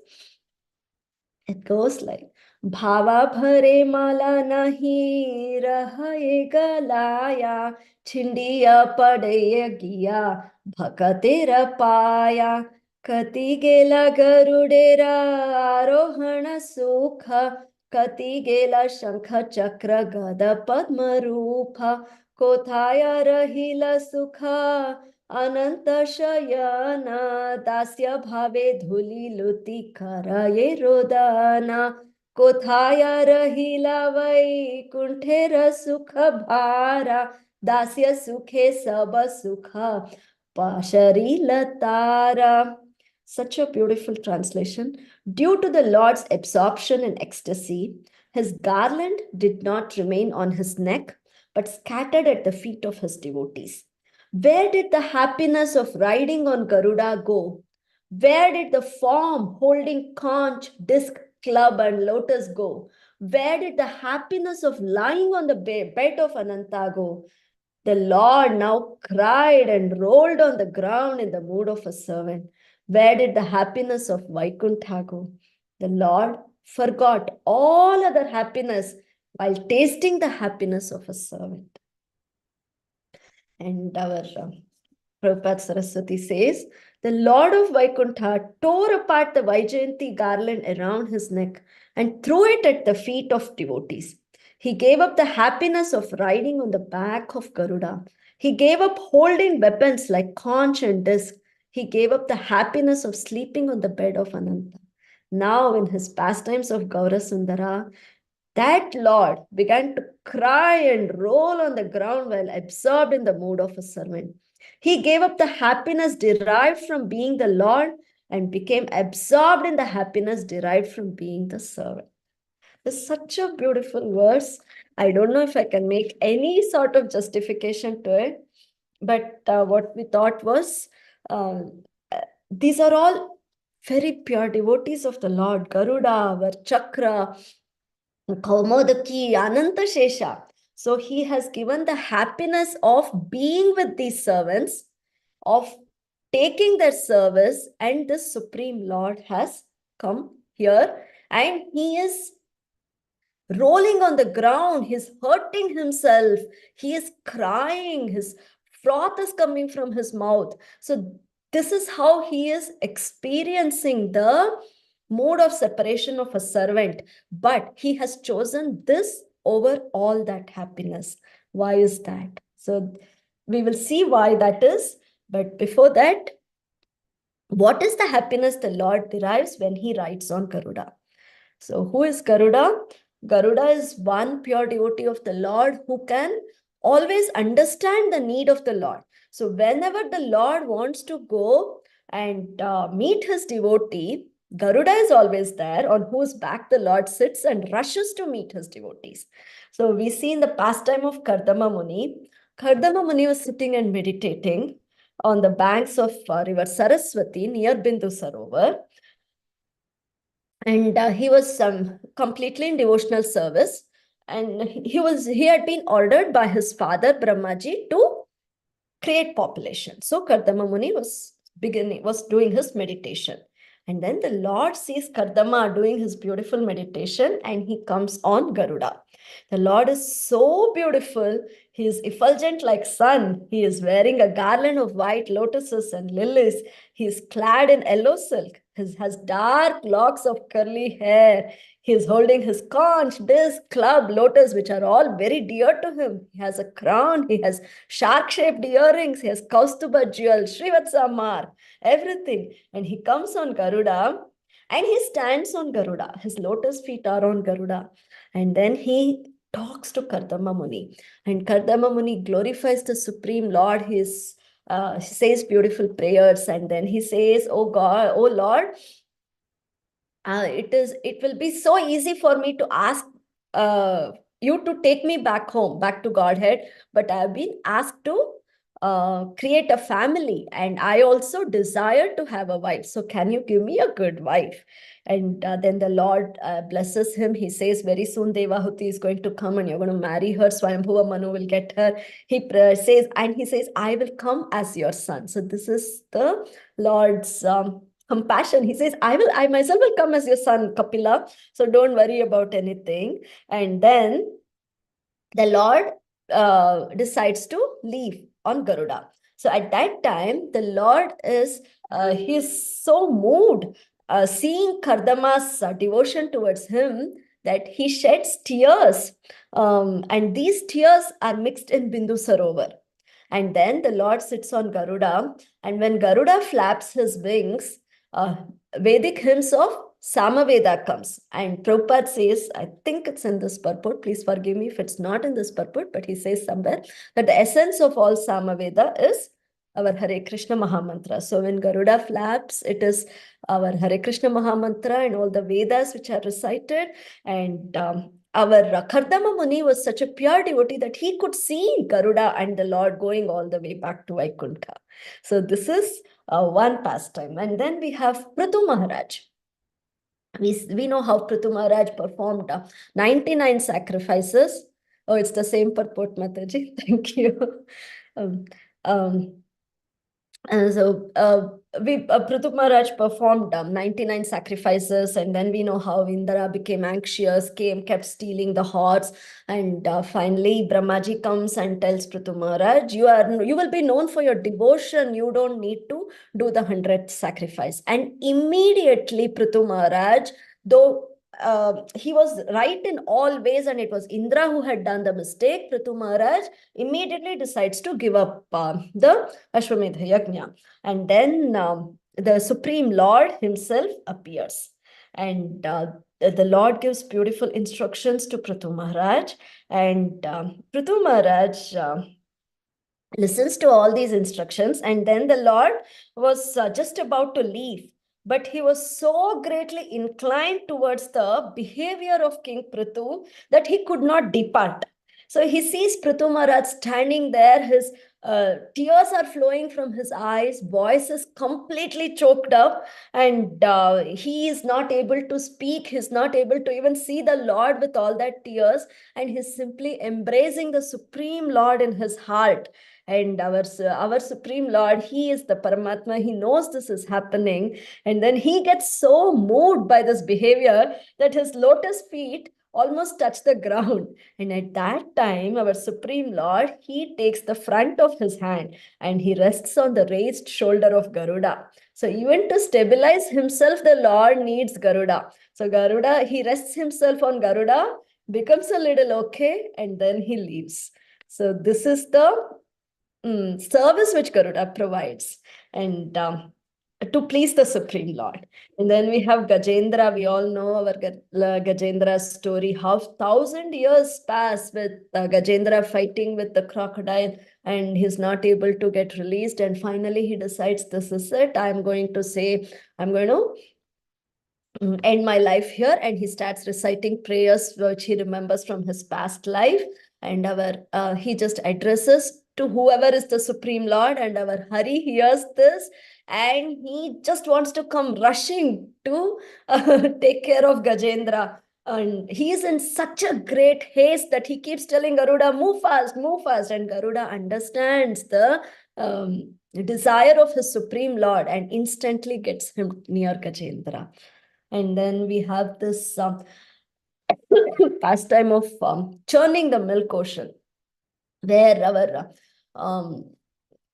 It goes like, Bhava bhare mala nahi rahaye galaya chindiya padaya giya bhakatera paya kati gela garudera arohana sukha kati gela shankha chakra gada padma rupa kothaya rahila sukha Ananta shayana dasya bhave dhuli luti karaye rodana kothaya rahila vai kunthera sukha bhara dasya sukhe saba sukha pashari latara. Such a beautiful translation. Due to the Lord's absorption in ecstasy, his garland did not remain on his neck but scattered at the feet of his devotees. Where did the happiness of riding on Garuda go? Where did the form holding conch, disc, club, and lotus go? Where did the happiness of lying on the bed of Ananta go? The Lord now cried and rolled on the ground in the mood of a servant. Where did the happiness of Vaikuntha go? The Lord forgot all other happiness while tasting the happiness of a servant. And our Prabhupada Saraswati says, the Lord of Vaikuntha tore apart the Vaijayanti garland around his neck and threw it at the feet of devotees. He gave up the happiness of riding on the back of Garuda. He gave up holding weapons like conch and disc. He gave up the happiness of sleeping on the bed of Ananta. Now in his pastimes of Gaura Sundara, that Lord began to cry and roll on the ground while absorbed in the mood of a servant. He gave up the happiness derived from being the Lord and became absorbed in the happiness derived from being the servant. It's such a beautiful verse. I don't know if I can make any sort of justification to it, but what we thought was, these are all very pure devotees of the Lord. Garuda, Varchakra, Kaumodaki, Ananta Shesha. So he has given the happiness of being with these servants, of taking their service, and the Supreme Lord has come here and he is rolling on the ground, he's hurting himself, he is crying, his froth is coming from his mouth. So this is how he is experiencing the mode of separation of a servant, but he has chosen this over all that happiness. Why is that? So we will see why that is, but before that, what is the happiness the Lord derives when he rides on Garuda? So who is Garuda? Garuda is one pure devotee of the Lord who can always understand the need of the Lord. So whenever the Lord wants to go and meet his devotee, Garuda is always there, on whose back the Lord sits and rushes to meet his devotees. So we see in the pastime of Kardama Muni was sitting and meditating on the banks of river Saraswati near Bindu Sarovar. And he was completely in devotional service. and he had been ordered by his father Brahmaji to create population. So Kardama Muni was doing his meditation. And then the Lord sees Kardama doing his beautiful meditation, and he comes on Garuda. The Lord is so beautiful. He is effulgent like sun. He is wearing a garland of white lotuses and lilies. He is clad in yellow silk. He has dark locks of curly hair. He is holding his conch, disc, club, lotus, which are all very dear to him. He has a crown. He has shark-shaped earrings. He has Kaustuba jewels, Srivatsa Mar, everything. And he comes on Garuda, and he stands on Garuda. His lotus feet are on Garuda. And then he talks to Kardama Muni. And Kardama Muni glorifies the Supreme Lord. He says beautiful prayers. And then he says, oh God, oh Lord, it will be so easy for me to ask you to take me back home, back to Godhead, but I have been asked to create a family, and I also desire to have a wife. So can you give me a good wife? And then the Lord blesses him. He says, very soon Devahuti is going to come and you're going to marry her. Swayambhuva Manu will get her. He says, I will come as your son. So this is the Lord's compassion. He says, I myself will come as your son, Kapila. So don't worry about anything. And then the Lord decides to leave on Garuda. So at that time, the Lord he's so moved seeing Kardama's devotion towards him that he sheds tears. And these tears are mixed in Bindu Sarovar. And then the Lord sits on Garuda. And when Garuda flaps his wings, Vedic hymns of Samaveda comes. And Prabhupada says, I think it's in this purport, please forgive me if it's not in this purport, but he says somewhere that the essence of all Samaveda is our Hare Krishna Mahamantra. So when Garuda flaps, it is our Hare Krishna Mahamantra and all the Vedas which are recited. And our Kardama Muni was such a pure devotee that he could see Garuda and the Lord going all the way back to Vaikuntha. So this is one pastime. And then we have Prithu Maharaj. We know how Prithu Maharaj performed 99 sacrifices. Oh, it's the same purport, Mataji. Thank you. Prithu Maharaj performed 99 sacrifices, and then we know how Indra became anxious, kept stealing the horse, and finally Brahmaji comes and tells Prithu Maharaj, you will be known for your devotion, you don't need to do the 100th sacrifice. And immediately Prithu Maharaj, though he was right in all ways and it was Indra who had done the mistake, Prithu Maharaj immediately decides to give up the Ashwamedha Yajna. And then the Supreme Lord himself appears. And the Lord gives beautiful instructions to Prithu Maharaj. And Prithu Maharaj listens to all these instructions. And then the Lord was just about to leave. But he was so greatly inclined towards the behavior of King Prithu that he could not depart. So he sees Prithu Maharaj standing there, his tears are flowing from his eyes, voice is completely choked up, and he is not able to speak, he's not able to even see the Lord with all that tears, and he's simply embracing the Supreme Lord in his heart. And our Supreme Lord, he is the Paramatma, he knows this is happening, and then he gets so moved by this behavior that his lotus feet almost touch the ground. And at that time, our Supreme Lord, he takes the front of his hand and he rests on the raised shoulder of Garuda. So even to stabilize himself, the Lord needs Garuda. So Garuda, he rests himself on Garuda, becomes a little okay, and then he leaves. So this is the service which Garuda provides, and to please the Supreme Lord. And then we have Gajendra. We all know our Gajendra's story, how 1,000 years pass with Gajendra fighting with the crocodile, and he's not able to get released. And finally he decides, this is it. I'm going to end my life here. And he starts reciting prayers which he remembers from his past life. And he just addresses to whoever is the Supreme Lord, and our Hari hears this, and he just wants to come rushing to take care of Gajendra. And he is in such a great haste that he keeps telling Garuda, move fast, move fast. And Garuda understands the desire of his Supreme Lord and instantly gets him near Gajendra. And then we have this pastime of churning the milk ocean, where our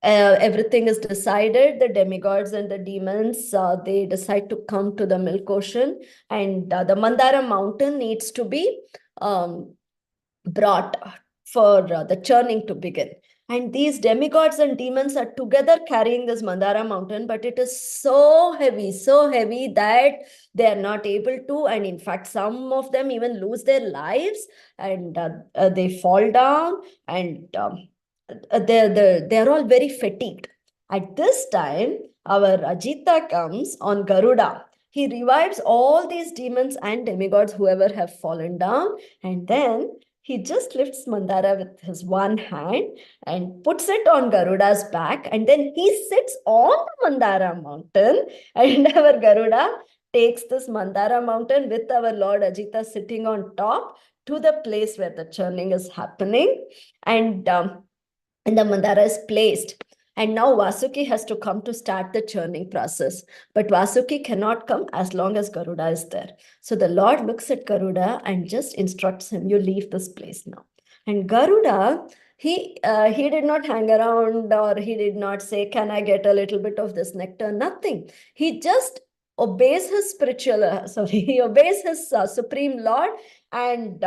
everything is decided. The demigods and the demons, they decide to come to the milk ocean, and the Mandara mountain needs to be brought for the churning to begin. And these demigods and demons are together carrying this Mandara mountain, but it is so heavy that they are not able to. And in fact, some of them even lose their lives, and they fall down, and they're all very fatigued. At this time, our Ajita comes on Garuda. He revives all these demons and demigods, whoever have fallen down, and then he just lifts Mandara with his one hand and puts it on Garuda's back, and then he sits on the Mandara mountain, and our Garuda takes this Mandara mountain with our Lord Ajita sitting on top to the place where the churning is happening, and the Mandara is placed. And now Vasuki has to come to start the churning process. But Vasuki cannot come as long as Garuda is there. So the Lord looks at Garuda and just instructs him, you leave this place now. And Garuda, he did not hang around, or he did not say, can I get a little bit of this nectar? Nothing. He just obeys his spiritual, he obeys his Supreme Lord, and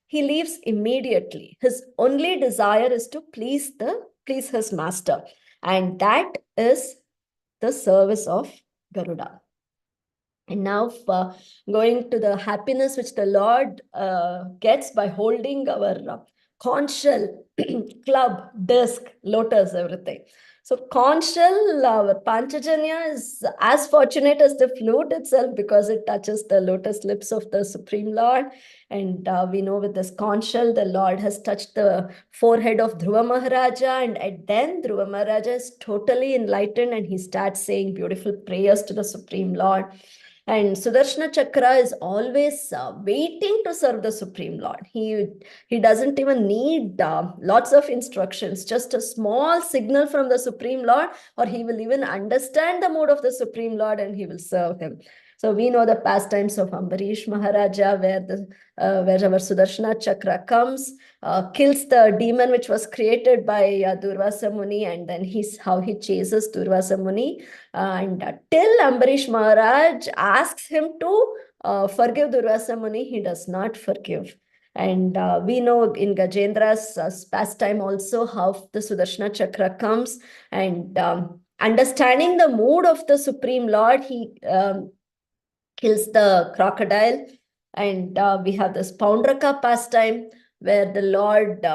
he leaves immediately. His only desire is to please his master. And that is the service of Garuda. And now going to the happiness which the Lord gets by holding our conch shell, club, disc, lotus, everything. So conch shell, our Panchajanya is as fortunate as the flute itself because it touches the lotus lips of the Supreme Lord. And we know with this conch shell, the Lord has touched the forehead of Dhruva Maharaja, and then Dhruva Maharaja is totally enlightened and he starts saying beautiful prayers to the Supreme Lord. And Sudarshana Chakra is always waiting to serve the Supreme Lord. He doesn't even need lots of instructions, just a small signal from the Supreme Lord, or he will even understand the mood of the Supreme Lord and he will serve him. So we know the pastimes of Ambarish Maharaja, where our Sudarshana Chakra comes, kills the demon which was created by Durvasa Muni, and then how he chases Durvasa Muni. And till Ambarish Maharaj asks him to forgive Durvasa Muni, he does not forgive. And we know in Gajendra's pastime also how the Sudarshana Chakra comes, and understanding the mood of the Supreme Lord, he kills the crocodile. And we have this Paundraka pastime where the Lord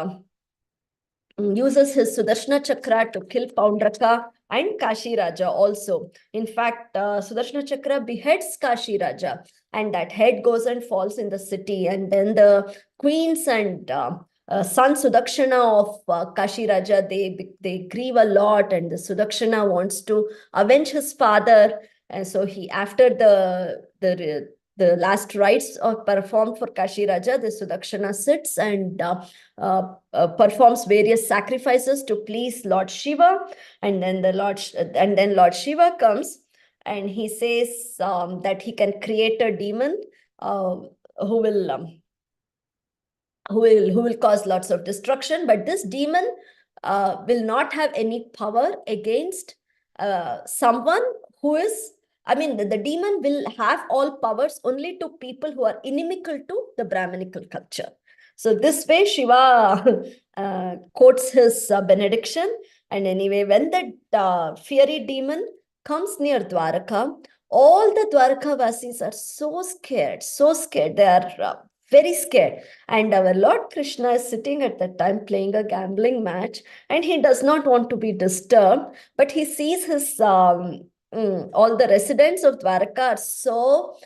uses his Sudarshana Chakra to kill Paundraka and Kashi Raja also. In fact, Sudarshana Chakra beheads Kashi Raja, and that head goes and falls in the city. And then the queens and son Sudakshana of Kashi Raja, they grieve a lot, and the Sudakshana wants to avenge his father. And so after the last rites are performed for Kashi Raja, the Sudakshana sits and performs various sacrifices to please Lord Shiva, and then Lord Shiva comes and he says that he can create a demon who will cause lots of destruction, but this demon will not have any power against someone who is, the demon will have all powers only to people who are inimical to the Brahminical culture. So this way Shiva quotes his benediction. And anyway, when that fiery demon comes near Dwaraka, all the Dwaraka Vasis are so scared. They are very scared. And our Lord Krishna is sitting at that time playing a gambling match, and he does not want to be disturbed, but he sees his all the residents of Dwaraka are so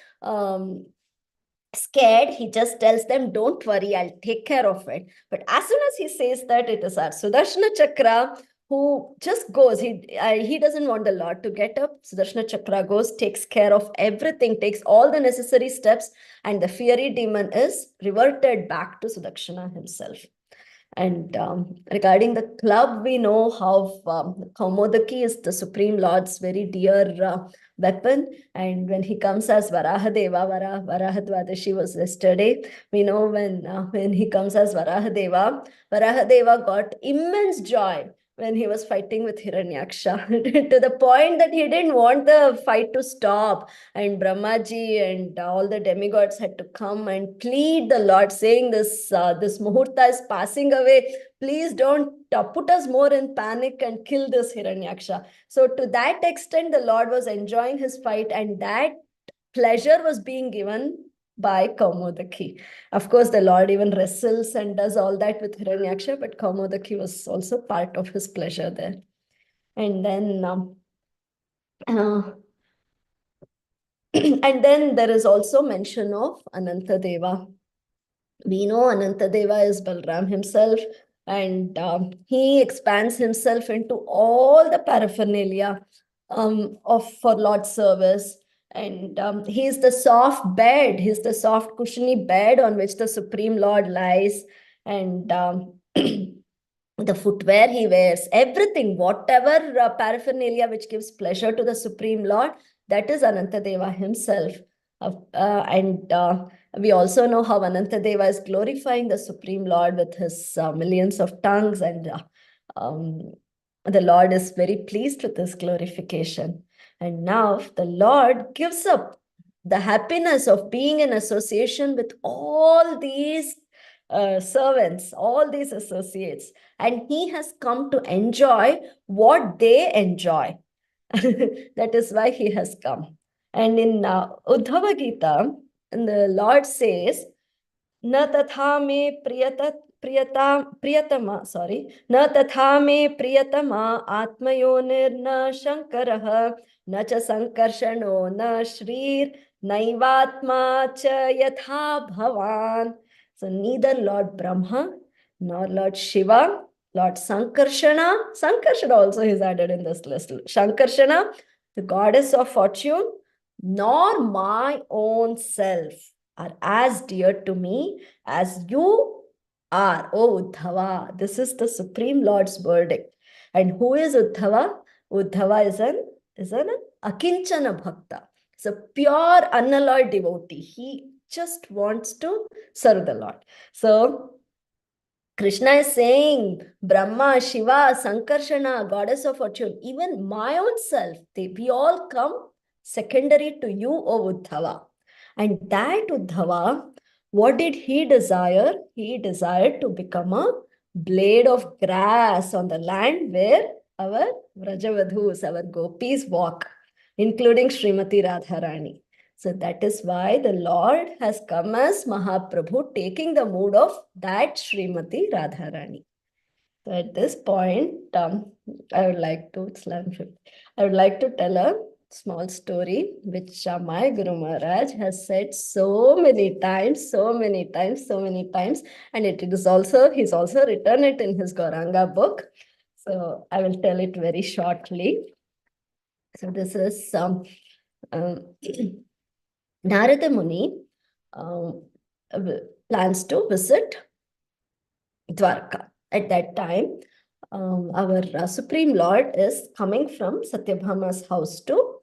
scared. He just tells them, don't worry, I'll take care of it. But as soon as he says that, it is our Sudarshana Chakra who just goes. He doesn't want the Lord to get up. Sudarshana Chakra goes, takes care of everything, takes all the necessary steps, and the fiery demon is reverted back to Sudarshana himself. And regarding the club, we know how Kaumodaki is the Supreme Lord's very dear weapon. And when he comes as Varahadeva, Varahadvadashi was yesterday. We know when he comes as Varahadeva, Varahadeva got immense joy when he was fighting with Hiranyaksha to the point that he didn't want the fight to stop. And Brahmaji and all the demigods had to come and plead the Lord, saying this Muhurta is passing away. Please don't put us more in panic and kill this Hiranyaksha. So to that extent, the Lord was enjoying his fight, and that pleasure was being given by Kaumodaki. Of course, the Lord even wrestles and does all that with Hiranyaksha, but Kaumodaki was also part of his pleasure there. And then and then there is also mention of Anantadeva. We know Anantadeva is Balram himself, and he expands himself into all the paraphernalia for Lord's service. And he's the soft bed, he's the soft cushiony bed on which the Supreme Lord lies. And the footwear he wears, everything, whatever paraphernalia which gives pleasure to the Supreme Lord, that is Anantadeva himself. We also know how Anantadeva is glorifying the Supreme Lord with his millions of tongues, and the Lord is very pleased with this glorification. And now the Lord gives up the happiness of being in association with all these servants, all these associates, and he has come to enjoy what they enjoy. That is why he has come. And in Uddhava Gita, the Lord says, Na tatha me priyatama, sorry, na tatha me priyatama atmayonir na shankaraha na cha sankarshano na shrir naivatma cha yatha bhavan. So neither Lord Brahma nor Lord Shiva, Lord Sankarshana also is added in this list. Sankarshana, the goddess of fortune, nor my own self are as dear to me as you are, O Uddhava. This is the Supreme Lord's verdict. And who is Uddhava? Uddhava is an akinchana bhakta. It's a pure, unalloyed devotee. He just wants to serve the Lord. So Krishna is saying, Brahma, Shiva, Sankarshana, goddess of fortune, even my own self, we all come secondary to you, O Uddhava. And that Uddhava, what did he desire? He desired to become a blade of grass on the land where our Vrajavadhus, our gopis walk, including Srimati Radharani. So that is why the Lord has come as Mahaprabhu, taking the mood of that Srimati Radharani. So at this point, I would like to tell a small story which my Guru Maharaj has said so many times, and he's also written it in his Gauranga book. So I will tell it very shortly. So this is Narada Muni plans to visit Dwarka. At that time, our Supreme Lord is coming from Satyabhama's house to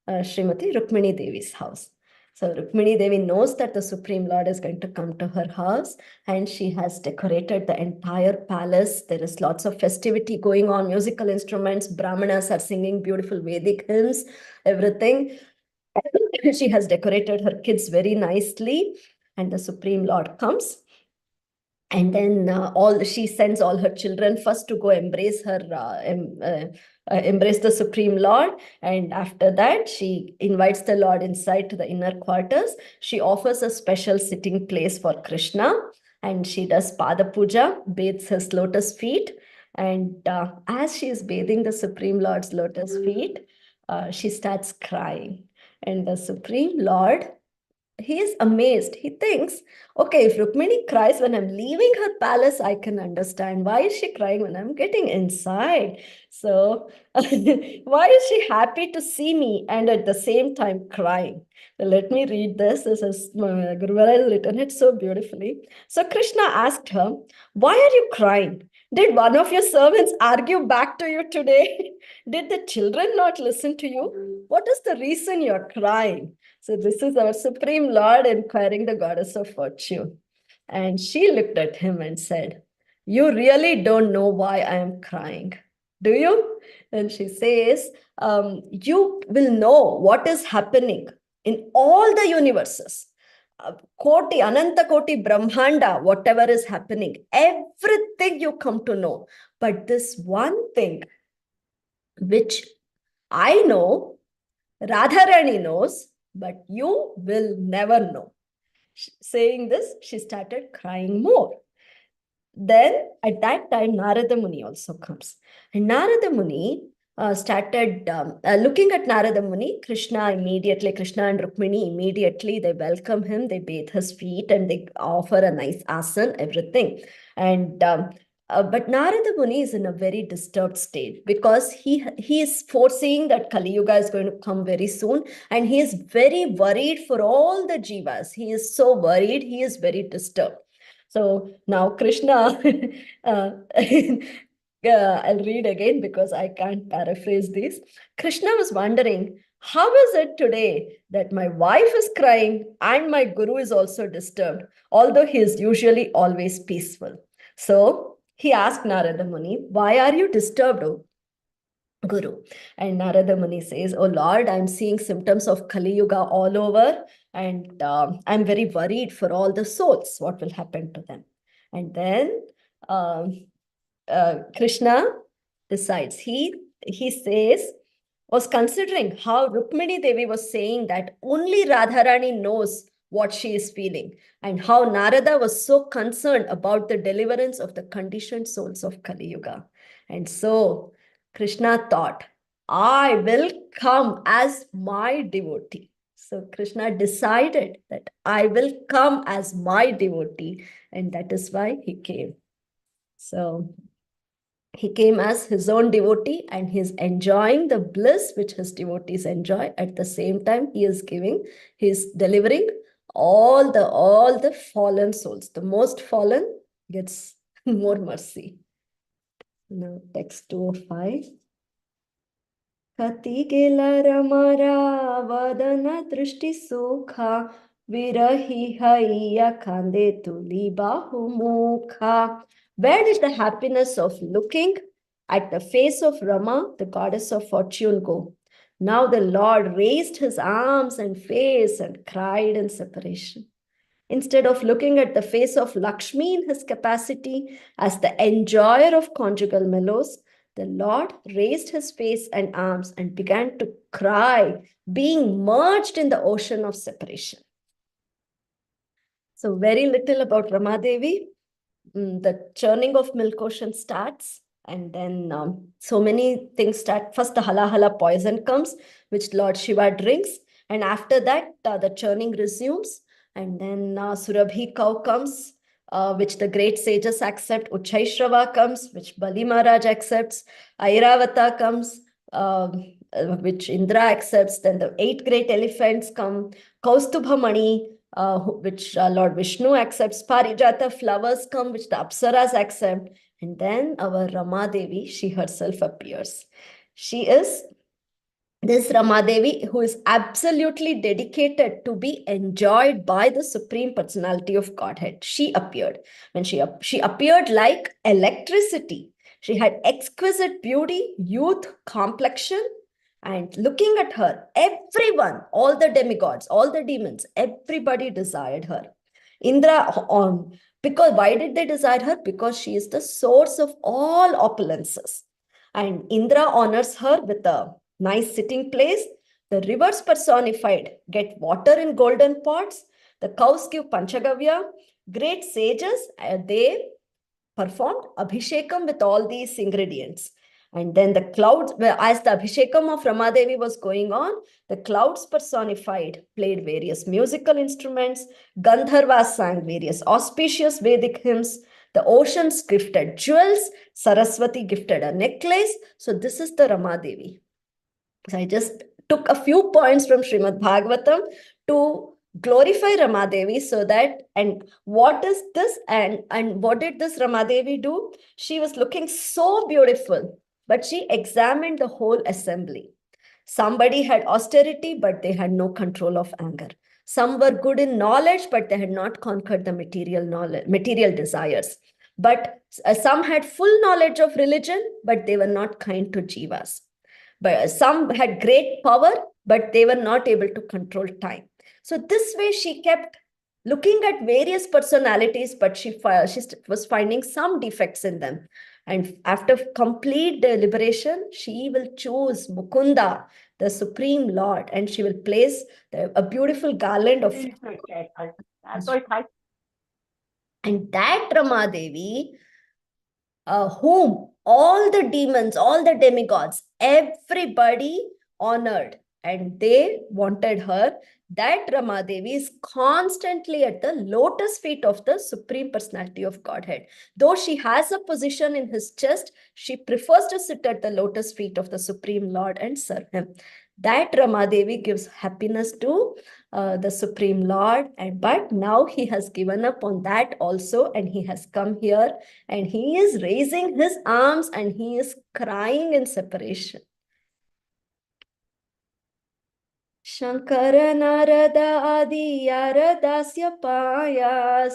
Srimati Rukmini Devi's house. So Rukmini Devi knows that the Supreme Lord is going to come to her house, and she has decorated the entire palace. There is lots of festivity going on, musical instruments, Brahmanas are singing beautiful Vedic hymns, everything. She has decorated her kids very nicely, and the Supreme Lord comes. And then she sends all her children first to go embrace the Supreme Lord. And after that, she invites the Lord inside to the inner quarters. She offers a special sitting place for Krishna, and she does Pada Puja, bathes his lotus feet. And as she is bathing the Supreme Lord's lotus feet, she starts crying. And the Supreme Lord he is amazed. He thinks, okay, if Rukmini cries when I'm leaving her palace, I can understand. Why is she crying when I'm getting inside? So why is she happy to see me and at the same time crying? Well, let me read this. This is Guru has written it so beautifully. So Krishna asked her, why are you crying? Did one of your servants argue back to you today? Did the children not listen to you? What is the reason you're crying? So this is our Supreme Lord inquiring the goddess of fortune. And she looked at him and said, you really don't know why I am crying, do you? And she says, you will know what is happening in all the universes. Koti, Ananta Koti, Brahmanda, whatever is happening, everything you come to know. But this one thing which I know, Radharani knows, but you will never know. Saying this, she started crying more. Then at that time, Narada Muni also comes. And Narada Muni started looking at Narada Muni. Krishna and Rukmini immediately, they welcome him, they bathe his feet and they offer a nice asan, everything. And but Narada Muni is in a very disturbed state because he is foreseeing that Kali Yuga is going to come very soon, and he is very worried for all the jivas. He is so worried, he is very disturbed. So now Krishna, I'll read again because I can't paraphrase this. Krishna was wondering, how is it today that my wife is crying and my guru is also disturbed, although he is usually always peaceful? So he asked Narada Muni, why are you disturbed, O Guru? And Narada Muni says, oh Lord, I'm seeing symptoms of Kali Yuga all over, and I'm very worried for all the souls. What will happen to them? And then Krishna decides. He says, was considering how Rukmini Devi was saying that only Radharani knows what she is feeling, and how Narada was so concerned about the deliverance of the conditioned souls of Kali Yuga. And so Krishna thought, I will come as my devotee. So Krishna decided that I will come as my devotee, and that is why he came. So he came as his own devotee, and he is enjoying the bliss which his devotees enjoy. At the same time, he is delivering all the fallen souls. The most fallen gets more mercy. Now, text 205. Kati gela ramara vadana drishti sukha virahi haiya khande tuli bahu mukha. Where did the happiness of looking at the face of Rama, the goddess of fortune, go? Now the Lord raised his arms and face and cried in separation. Instead of looking at the face of Lakshmi in his capacity as the enjoyer of conjugal mellows, the Lord raised his face and arms and began to cry, being merged in the ocean of separation. So very little about Ramadevi. The churning of milk ocean starts, and then so many things start. First, the hala poison comes, which Lord Shiva drinks, and after that, the churning resumes, and then Surabhi cow comes, which the great sages accept. Uchchaishrava comes, which Bali Maharaj accepts. Airavata comes, which Indra accepts. Then the 8 great elephants come. Kaustubha Mani, which Lord Vishnu accepts. Parijata flowers come, which the Apsaras accept. And then our Rama Devi, she herself appears. She is this Rama Devi who is absolutely dedicated to be enjoyed by the Supreme Personality of Godhead. She appeared. When she appeared like electricity. She had exquisite beauty, youth, complexion. And looking at her, everyone, all the demigods, all the demons, everybody desired her. Indra, because why did they desire her? Because she is the source of all opulences. And Indra honors her with a nice sitting place. The rivers personified get water in golden pots. The cows give Panchagavya. Great sages, they performed Abhishekam with all these ingredients. And then the clouds, as the Abhishekam of Ramadevi was going on, the clouds personified, played various musical instruments, Gandharvas sang various auspicious Vedic hymns, the oceans gifted jewels, Saraswati gifted a necklace. So this is the Ramadevi. So I just took a few points from Srimad Bhagavatam to glorify Ramadevi, so that, and what is this, and what did this Ramadevi do? She was looking so beautiful, but she examined the whole assembly. Somebody had austerity, but they had no control of anger. Some were good in knowledge, but they had not conquered the material desires. But some had full knowledge of religion, but they were not kind to jivas. But some had great power, but they were not able to control time. So this way she kept looking at various personalities, but she was finding some defects in them. And after complete deliberation, she will choose Mukunda, the Supreme Lord, and she will place a beautiful garland of... And that Ramadevi, whom all the demons, all the demigods, everybody honored, and they wanted her. That Ramadevi is constantly at the lotus feet of the Supreme Personality of Godhead. Though she has a position in his chest, she prefers to sit at the lotus feet of the Supreme Lord and serve him. That Ramadevi gives happiness to the Supreme Lord, but now he has given up on that also, and he has come here, and he is raising his arms and he is crying in separation. Shankara Narada Adi Yaradasya Payas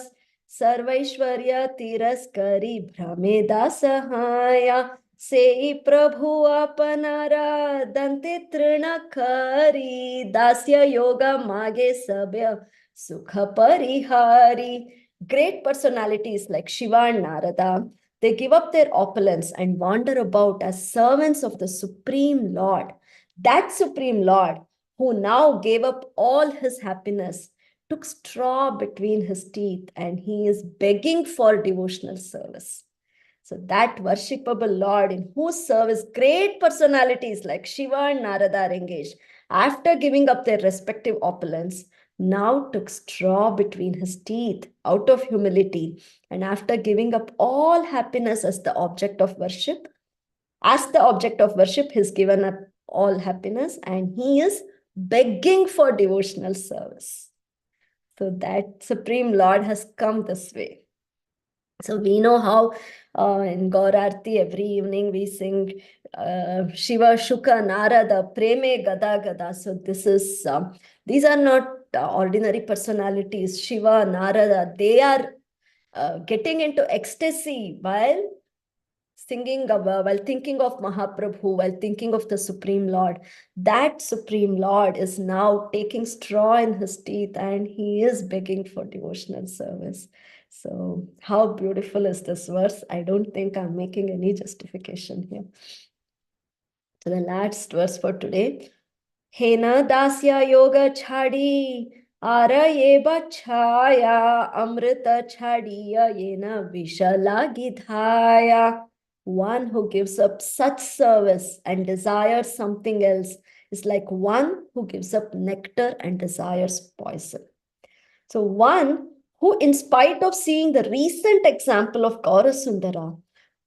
Sarvaishwarya Tiraskari Brahmeda Sahaya Sei Prabhu Apanara Dante Trinakari Dasya Yoga Mage Sabya Sukha Parihari. Great personalities like Shiva and Narada, they give up their opulence and wander about as servants of the Supreme Lord. That Supreme Lord, who now gave up all his happiness, took straw between his teeth, and he is begging for devotional service. So that worshipable Lord, in whose service great personalities like Shiva and Narada are engaged, after giving up their respective opulence, now took straw between his teeth out of humility, and after giving up all happiness as the object of worship, he's given up all happiness, and he is begging for devotional service. So that Supreme Lord has come this way. So we know how in Gaurarti every evening we sing Shiva, Shuka, Narada, Preme, Gada, Gada. So this is, these are not ordinary personalities. Shiva, Narada, they are getting into ecstasy while singing, while thinking of Mahaprabhu, while thinking of the Supreme Lord. That Supreme Lord is now taking straw in his teeth, and he is begging for devotional service. So how beautiful is this verse? I don't think I'm making any justification here. So the last verse for today. Hena dasya yoga chhadi ara yeba chhaya amrita chhadiya yena vishala gidhaya. One who gives up such service and desires something else is like one who gives up nectar and desires poison. So one who, in spite of seeing the recent example of Gaurasundara,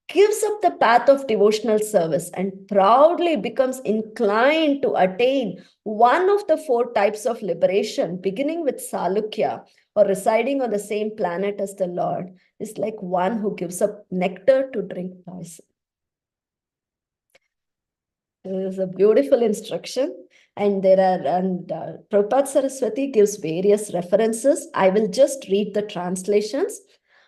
gives up the path of devotional service and proudly becomes inclined to attain one of the 4 types of liberation, beginning with Salukya, or residing on the same planet as the Lord, is like one who gives up nectar to drink poison. This is a beautiful instruction. And Prabhupada Saraswati gives various references. I will just read the translations.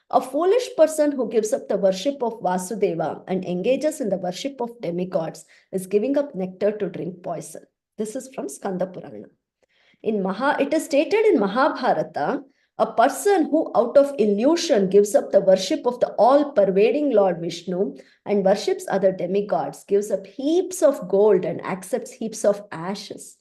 A foolish person who gives up the worship of Vasudeva and engages in the worship of demigods is giving up nectar to drink poison. This is from Skanda Purana. It is stated in Mahabharata, a person who out of illusion gives up the worship of the all-pervading Lord Vishnu and worships other demigods, gives up heaps of gold and accepts heaps of ashes.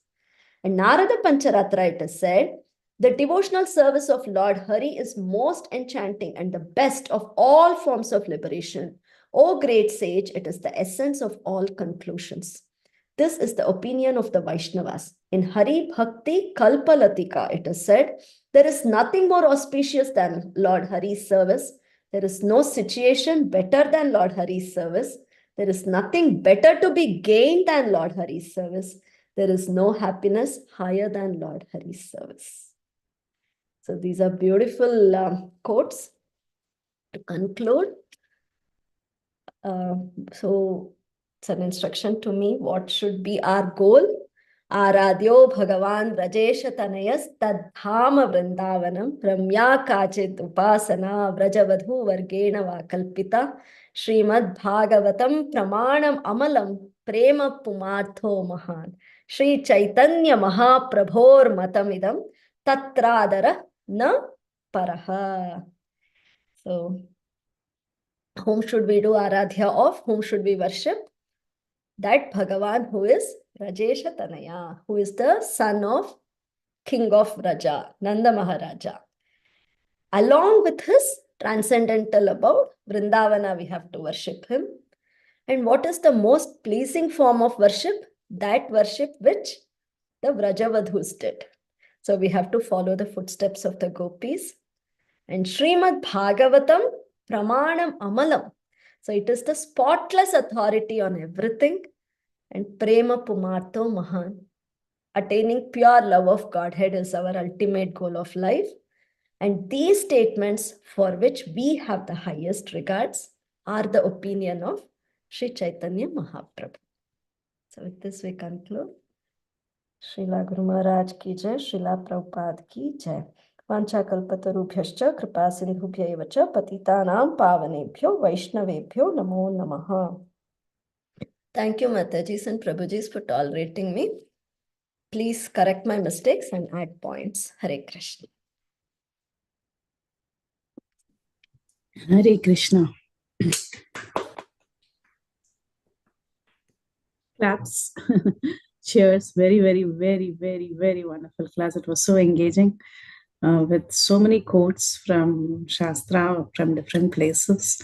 And Narada Pancharatra, it is said, the devotional service of Lord Hari is most enchanting and the best of all forms of liberation. O great sage, it is the essence of all conclusions. This is the opinion of the Vaishnavas. In Hari Bhakti Kalpalatika, it is said, there is nothing more auspicious than Lord Hari's service. There is no situation better than Lord Hari's service. There is nothing better to be gained than Lord Hari's service. There is no happiness higher than Lord Hari's service. So these are beautiful quotes to conclude. So it's an instruction to me. What should be our goal? Aradhyo Bhagavan Rajesha Tanayas Tadhama Vrindavanam Ramya Kachit Upasana Vrajavadhu Vargena Vakalpita Srimad Bhagavatam Pramanam Amalam Prema Pumartho Mahan Sri Chaitanya Mahaprabhor Matamidam Tatradara Na Paraha. So whom should we do Aradhya of? Whom should we worship? That Bhagavan who is Rajesha Tanaya, who is the son of King of Raja, Nanda Maharaja. Along with his transcendental abode, Vrindavana, we have to worship him. And what is the most pleasing form of worship? That worship which the Vrajavadhus did. So we have to follow the footsteps of the gopis. And Srimad Bhagavatam Pramanam Amalam. So it is the spotless authority on everything. And Prema Pumartho Mahan. Attaining pure love of Godhead is our ultimate goal of life. And these statements for which we have the highest regards are the opinion of Sri Chaitanya Mahaprabhu. So with this we conclude. Srila Guru Maharaj ki jai, Srila Prabhupada ki jai. Vanchakalpatarubhyascha kripa sindhubhya eva cha patitanam pavanebhyo vaishnavebhyo namo namaha. Thank you, Matajis and Prabhujis, for tolerating me. Please correct my mistakes and add points. Hare Krishna. Hare Krishna. Claps. Cheers. Very, very, very, very, very wonderful class. It was so engaging with so many quotes from Shastra, from different places.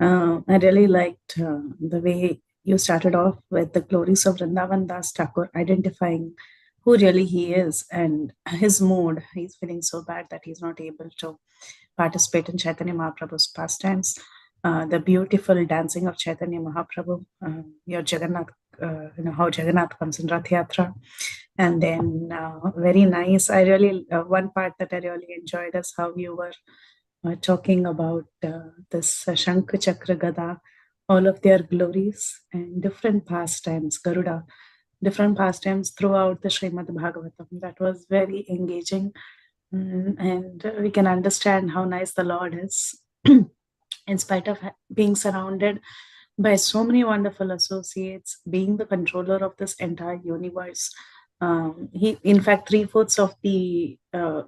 I really liked the way you started off with the glories of Vrindavan Das Thakur, identifying who really he is and his mood. He's feeling so bad that he's not able to participate in Chaitanya Mahaprabhu's pastimes. The beautiful dancing of Chaitanya Mahaprabhu, your Jagannath, how Jagannath comes in Ratha Yatra. And then very nice. I really, one part that I really enjoyed is how you were talking about this Shankha Chakra Gada, all of their glories and different pastimes, Garuda, different pastimes throughout the Srimad Bhagavatam. That was very engaging. And we can understand how nice the Lord is, in spite of being surrounded by so many wonderful associates, being the controller of this entire universe. He, in fact, 3/4 of the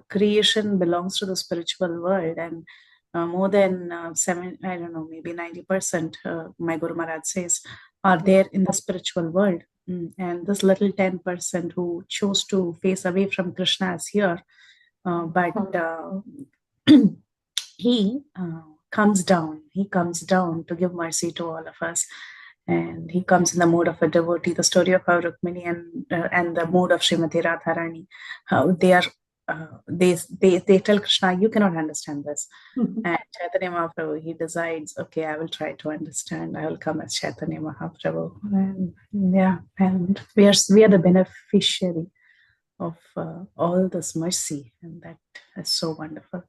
creation belongs to the spiritual world, and more than maybe 90%, my Guru Maharaj says, are there in the spiritual world. And this little 10% who chose to face away from Krishna is here. But he comes down to give mercy to all of us. And he comes in the mood of a devotee. The story of our Rukmini and the mood of Srimati Radharani, how they are, they tell Krishna, you cannot understand this. And Chaitanya Mahaprabhu, he decides, okay, I will try to understand. I will come as Chaitanya Mahaprabhu. And and we are the beneficiary of all this mercy, and that is so wonderful.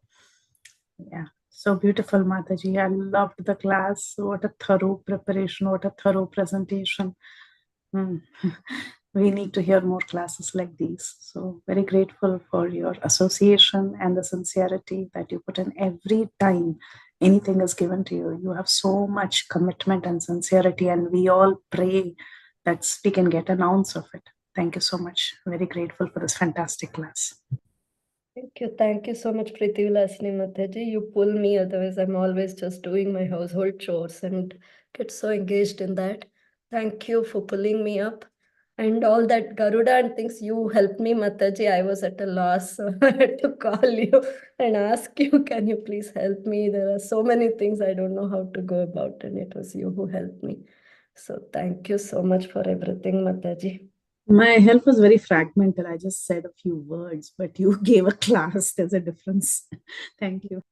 Yeah, so beautiful, Mataji. I loved the class. What a thorough preparation, what a thorough presentation. We need to hear more classes like these. So very grateful for your association and the sincerity that you put in every time anything is given to you. You have so much commitment and sincerity, and we all pray that we can get an ounce of it. Thank you so much. Very grateful for this fantastic class. Thank you so much, Preeti Vilasini Mataji. You pull me, otherwise I'm always just doing my household chores and get so engaged in that. Thank you for pulling me up. And all that Garuda and things, you helped me, Mataji. I was at a loss. So I had to call you and ask you, can you please help me? There are so many things I don't know how to go about, and it was you who helped me. So thank you so much for everything, Mataji. My help was very fragmented. I just said a few words, but you gave a class. There's a difference. Thank you.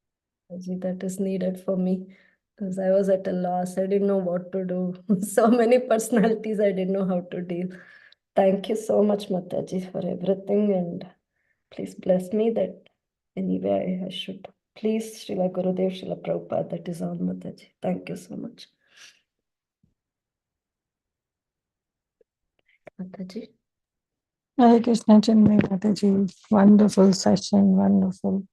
Mataji, that is needed for me because I was at a loss. I didn't know what to do. So many personalities I didn't know how to deal. Thank you so much, Mataji, for everything, and please bless me that anyway I should. Please, Srila Gurudev, Srila Prabhupada, that is all, Mataji. Thank you so much. Mataji. Hare Krishna Chinmay Mataji. Wonderful session, wonderful.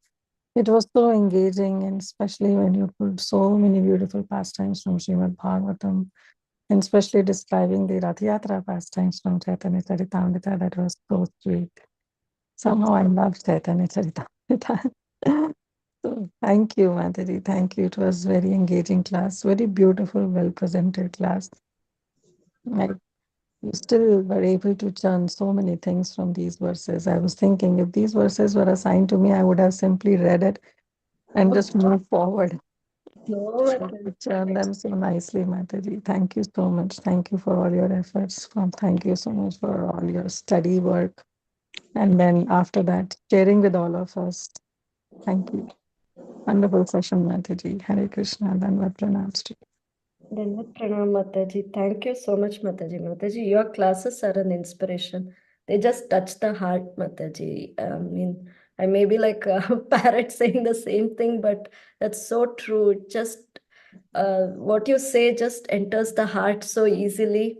It was so engaging, and especially when you put so many beautiful pastimes from Srimad Bhagavatam, and especially describing the Ratha Yatra pastimes from Chaitanya Charitamrita. That was so sweet. Somehow I love Chaitanya Charitamrita. So thank you, Mataji. Thank you. It was very engaging class, very beautiful, well-presented class. You still were able to churn so many things from these verses. I was thinking if these verses were assigned to me, I would have simply read it and just moved forward. No, You churn them so nicely, Mataji. Thank you so much. Thank you for all your efforts. Thank you so much for all your study work. And then after that, sharing with all of us. Thank you. Wonderful session, Mataji. Hare Krishna. Dandavat pranams to you. Dandavat pranam, Mataji. Thank you so much, Mataji. Mataji, your classes are an inspiration. They just touch the heart, Mataji. I mean, I may be like a parrot saying the same thing, but that's so true. It just, what you say just enters the heart so easily.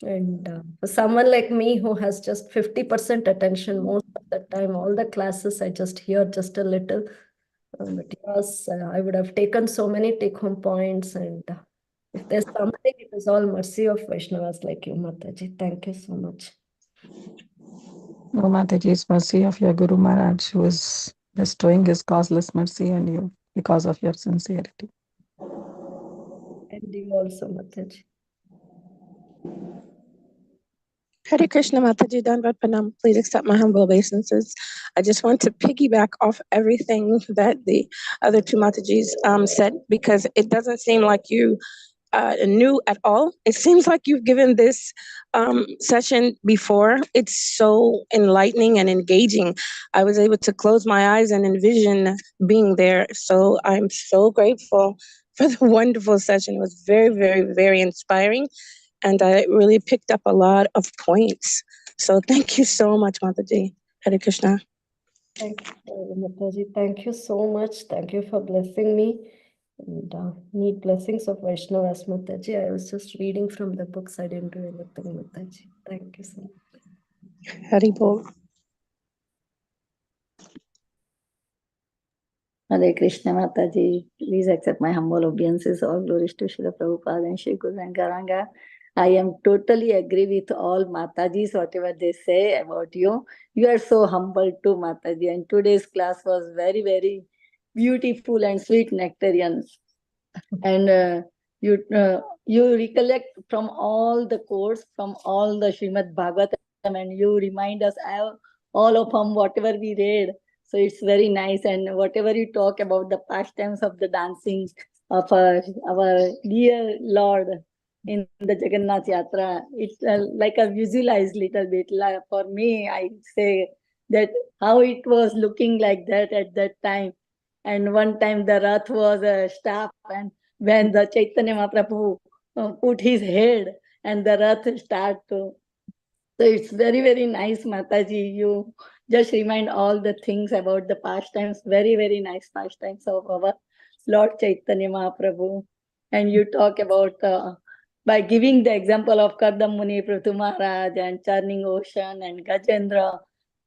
And for someone like me who has just 50% attention most of the time, all the classes I just hear just a little. But yes, I would have taken so many take-home points, and if there's something, it is all mercy of Vaishnavas like you, Mataji. Thank you so much. No, Mataji's mercy of your Guru Maharaj, who is bestowing his causeless mercy on you because of your sincerity. And you also, Mataji. Hare Krishna Mataji Dandavat Pranam. Please accept my humble obeisances. I just want to piggyback off everything that the other two Matajis said, because it doesn't seem like you new at all. It seems like you've given this session before. It's so enlightening and engaging. I was able to close my eyes and envision being there. So I'm so grateful for the wonderful session. It was very, very, very inspiring. And I really picked up a lot of points. So thank you so much, Mataji. Hare Krishna. Thank you, Mataji. Thank you so much. Thank you for blessing me. And need blessings of Vaishnavas, Mataji. I was just reading from the books. I didn't do anything, Mataji. Thank you so much. Hari Bol. Hare Krishna Mataji, please accept my humble obeisances. All glories to Srila Prabhupada and Sri Guru and Garanga. I am totally agree with all Matajis, whatever they say about you. You are so humble too, Mataji. And today's class was very, very beautiful and sweet nectarians. And you recollect from all the course, from all the Srimad Bhagavatam, and you remind us all of them, whatever we read. So it's very nice. And whatever you talk about the pastimes of the dancing of our dear Lord in the Jagannath Yatra, it's like a visualized little bit. For me, I say that how it was looking like that at that time. And one time the Rath was a staff, and when the Chaitanya Mahaprabhu put his head and the Rath start to. So it's very, very nice, Mataji. You just remind all the things about the pastimes, very, very nice pastimes of our Lord Chaitanya Mahaprabhu. And you talk about, by giving the example of Kardam Muni, Prithu Maharaj, and Churning Ocean, and Gajendra,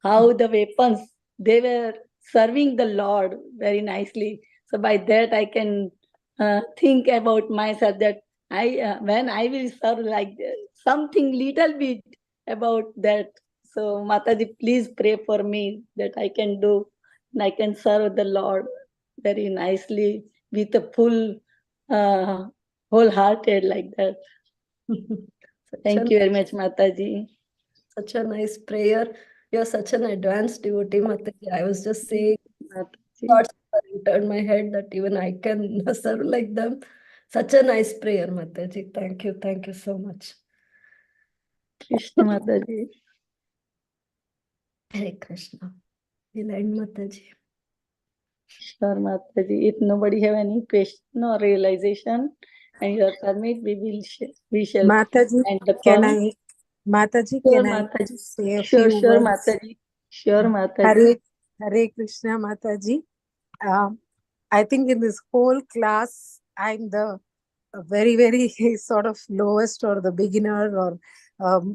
how the weapons, they were serving the Lord very nicely. So by that I can think about myself that when I will serve like something little bit about that. So Mataji, please pray for me that I can do and I can serve the Lord very nicely with a full, wholehearted like that. Thank you very much, Mataji. such a nice prayer. You're such an advanced devotee, Mataji. I was just saying, Mataji. thoughts entered my head that even I can serve like them. Such a nice prayer, Mataji. Thank you so much. Krishna Mataji. Hare Krishna. We'll end, Mataji. Sure, Mataji. If nobody have any question or realization, and your permit, we shall Mataji, end the can call. I, Mataji, Sure, can I Mataji. say a Sure, few sure, words? Mataji. Sure, Mataji. Hare Krishna, Mataji. I think in this whole class, I'm the very, very sort of lowest or the beginner or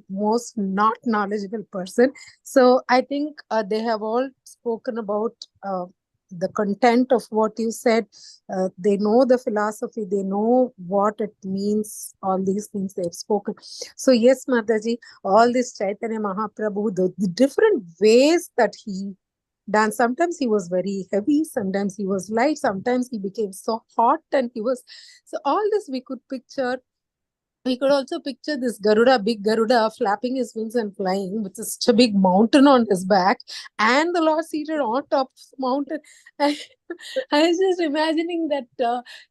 most not knowledgeable person. So I think they have all spoken about the content of what you said. They know the philosophy, they know what it means, all these things they've spoken. So yes, Mataji, all this Chaitanya Mahaprabhu, the different ways that he dance. Sometimes he was very heavy, sometimes he was light, sometimes he became so hot and he was. So all this we could picture. We could also picture this Garuda, big Garuda, flapping his wings and flying with such a big mountain on his back, and the Lord seated on top of the mountain. I was just imagining that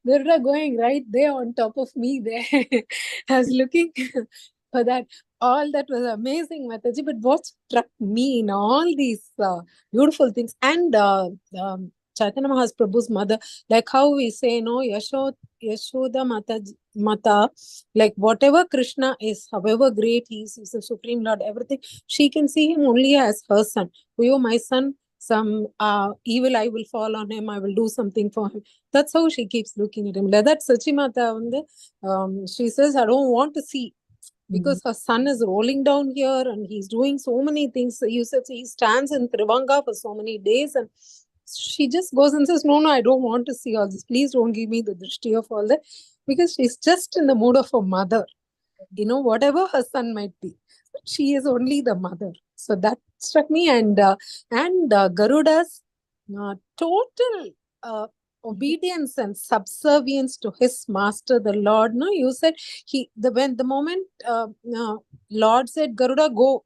Garuda going right there on top of me there. I was looking for that. All that was amazing, Mataji. But what struck me in all these beautiful things, and Chaitanya Mahaprabhu's mother, like how we say, no, Yashoda Mata, like whatever Krishna is, however great he is, he's the Supreme Lord, everything, she can see him only as her son. Oh, my son, some evil eye will fall on him, I will do something for him. That's how she keeps looking at him. Like that Sachimata, she says, I don't want to see, because her son is rolling down here and he's doing so many things. You said he stands in Trivanga for so many days, and she just goes and says, no, I don't want to see all this. Please don't give me the drishti of all that, because she's just in the mood of a mother, whatever her son might be. But she is only the mother. So that struck me. And Garuda's total obedience and subservience to his master, the Lord. No, you said when the moment Lord said, Garuda, go,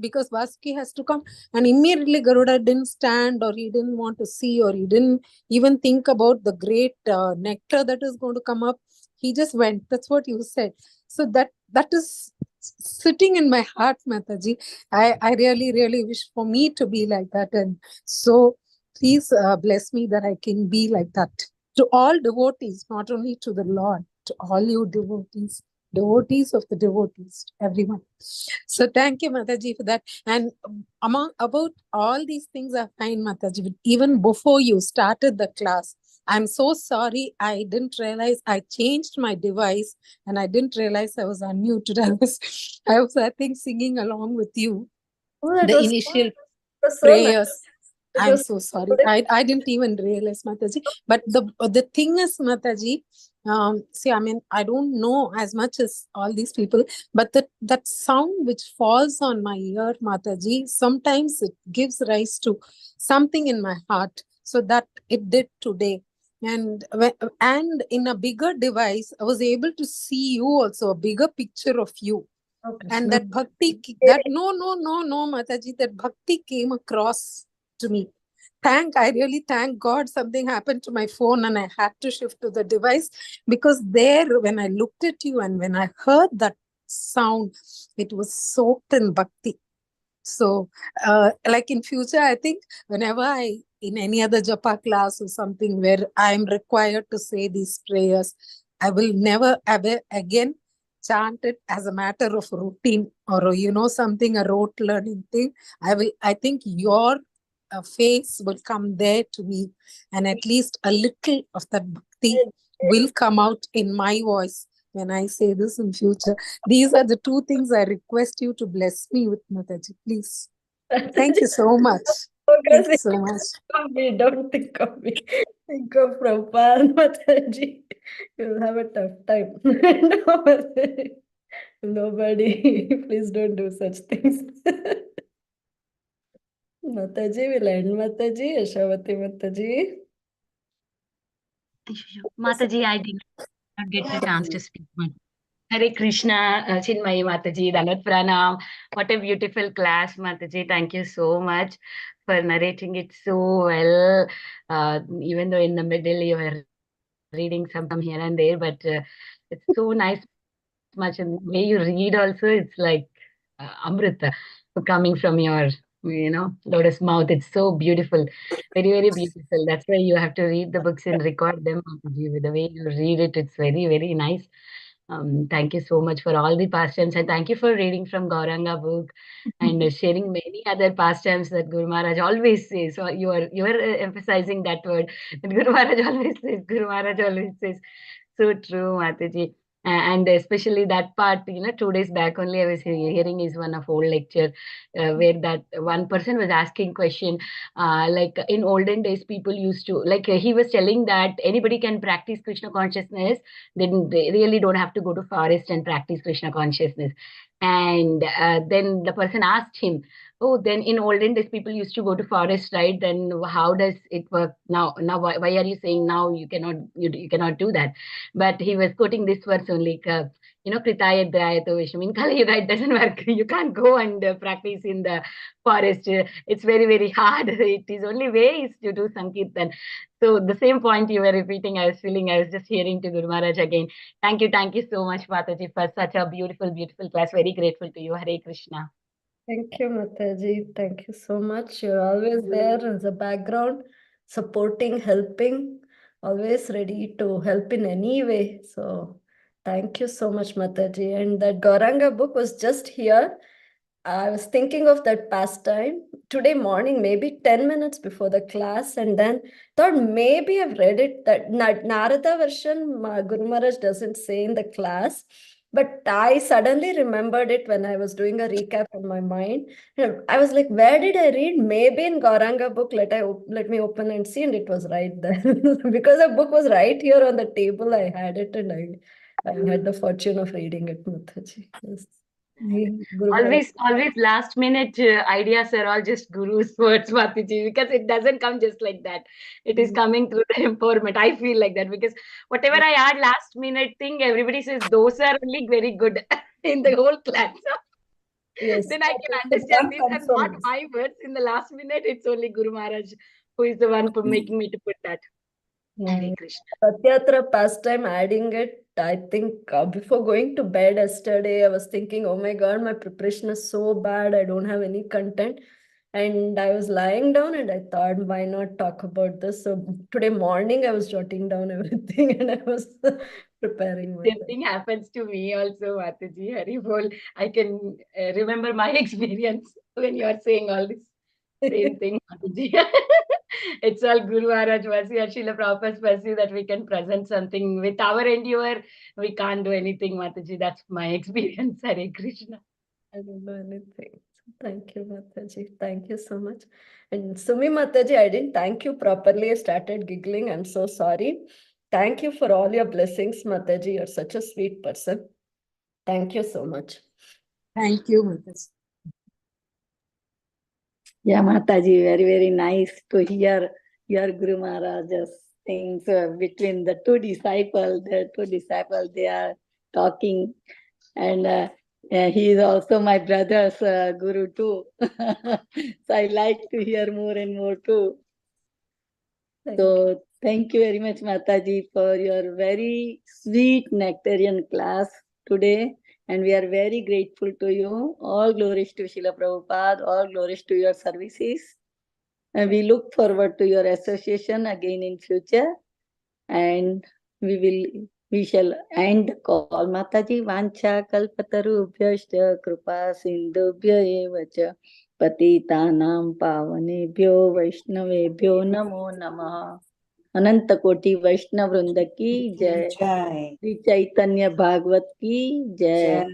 because Vasuki has to come, and immediately Garuda didn't stand, or he didn't want to see, or he didn't even think about the great nectar that is going to come up. He just went. That's what you said. So that is sitting in my heart, Mataji. I really, really wish for me to be like that. And so please bless me that I can be like that. To all devotees, not only to the Lord, to all you devotees of the devotees, everyone. So thank you, Mataji, for that. And about all these things I find, Mataji, even before you started the class, I'm so sorry. I didn't realize I changed my device and I didn't realize I was unmuted. I was, I think, singing along with you. The initial prayers. I'm so sorry. I didn't even realize, Mataji. But the thing is, Mataji, see, I mean, I don't know as much as all these people, but that sound which falls on my ear, Mataji, sometimes it gives rise to something in my heart. So that it did today. And in a bigger device, I was able to see you also, a bigger picture of you. And that bhakti, no, Mataji, that bhakti came across to me. I really thank God something happened to my phone and I had to shift to the device, because there, when I looked at you and when I heard that sound, it was soaked in bhakti. So, like in future, I think whenever in any other japa class or something where I'm required to say these prayers, I will never ever again chant it as a matter of routine or, something, a rote learning thing. I think your face will come there to me, and at least a little of that bhakti will come out in my voice when I say this in future. These are the two things I request you to bless me with, Mataji, please. Thank you so much. Thank you so much. Don't think of me. Think of Prabhupada, Mataji. You'll have a tough time. Nobody, please don't do such things. Mataji, will end, Mataji. Yashavati Mataji. Mataji, I did not get a chance to speak much. Hare Krishna, Chinmayi Mataji, Danvat Pranam. What a beautiful class, Mataji. Thank you so much for narrating it so well. Even though in the middle you were reading some here and there, but it's so nice, much. And the way you read also, it's like Amrita coming from your, lotus mouth. It's so beautiful. Very, very beautiful. That's why you have to read the books and record them. Mataji. The way you read it, it's very, very nice. Thank you so much for all the pastimes, and thank you for reading from Gauranga book and sharing many other pastimes that Guru Maharaj always says. So you are emphasizing that word that Guru Maharaj always says. Guru Maharaj always says. So true, Mataji. And especially that part, 2 days back only I was hearing is one of old lecture where that one person was asking question like in olden days people used to like he was telling that anybody can practice Krishna consciousness, then they really don't have to go to forest and practice Krishna consciousness. And then the person asked him, oh, then in olden days people used to go to forest, right? Then how does it work now? Now why are you saying now you cannot do that? But he was quoting this verse only, Kritaya Drayato Vishnu. In Kali Yuga, it doesn't work. You can't go and practice in the forest. It's very, very hard. It is only way is to do Sankirtan. So the same point you were repeating, I was just hearing to Guru Maharaj again. Thank you so much, Mataji, for such a beautiful, beautiful class. Very grateful to you. Hare Krishna. Thank you, Mataji. Thank you so much. You're always there as a background, supporting, helping, always ready to help in any way. So thank you so much, Mataji. And that Gauranga book was just here. I was thinking of that pastime today morning, maybe 10 minutes before the class, and then thought maybe I've read it. That Narada version, Guru Maharaj doesn't say in the class, but I suddenly remembered it when I was doing a recap in my mind. I was like, where did I read? Maybe in Gauranga book, let me open and see, and it was right there. Because the book was right here on the table, I had it, and I had the fortune of reading it, Mataji. Yes. Guru Maharaj. Always last minute ideas are all just Guru's words, Mataji, because it doesn't come just like that. It is coming through the empowerment. I feel like that because whatever I add last minute thing, everybody says those are only very good in the whole class. Yes. Then I can understand these are not my words. In the last minute, it's only Guru Maharaj who is the one for making me to put that. Hare Krishna. Ratha Yatra pastime, adding it, I think before going to bed yesterday, I was thinking, oh my God, my preparation is so bad. I don't have any content. And I was lying down and I thought, why not talk about this? So today morning, I was jotting down everything and I was preparing Same myself. thing happens to me also, Mataji. Haribol. I can remember my experience when you are saying all this. Same thing, Mataji. It's all Guru Maharaj mercy and Srila Prabhupada's mercy that we can present something. With our endeavor, we can't do anything, Mataji. That's my experience. Hare Krishna. I don't know anything. Thank you, Mataji. Thank you so much. And Sumi Mataji, I didn't thank you properly. I started giggling. I'm so sorry. Thank you for all your blessings, Mataji. You're such a sweet person. Thank you so much. Thank you, Mataji. Yeah, Mataji, very, very nice to hear your Guru Maharaj's things between the two disciples. They are talking, and he is also my brother's Guru too. So I like to hear more and more too. Thank you very much, Mataji, for your very sweet nectarian class today. And we are very grateful to you. All glories to Srila Prabhupada, all glories to your services. And we look forward to your association again in future. And we shall end the call. Mataji, Vancha Kalpatarubhyashta Kripa Sindhubhya Evacha Patitanam Pavanebhyo Vaishnavebhyo Namo Namaha. अनंत कोटि वैष्णव वृंद की जय। श्री चैतन्य भागवत की जय।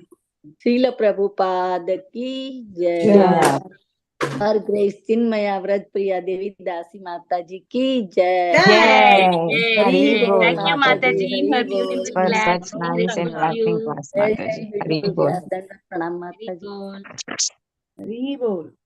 श्रील प्रभुपाद की जय। हर grace Chinmaya व्रजप्रिया देवी दासी माता जी की जय। Thank you, Mataji, for beautiful for class. such nice and loving class, Mataji. Very Hari bol. good. प्रणाम माता जी। हरि बोल।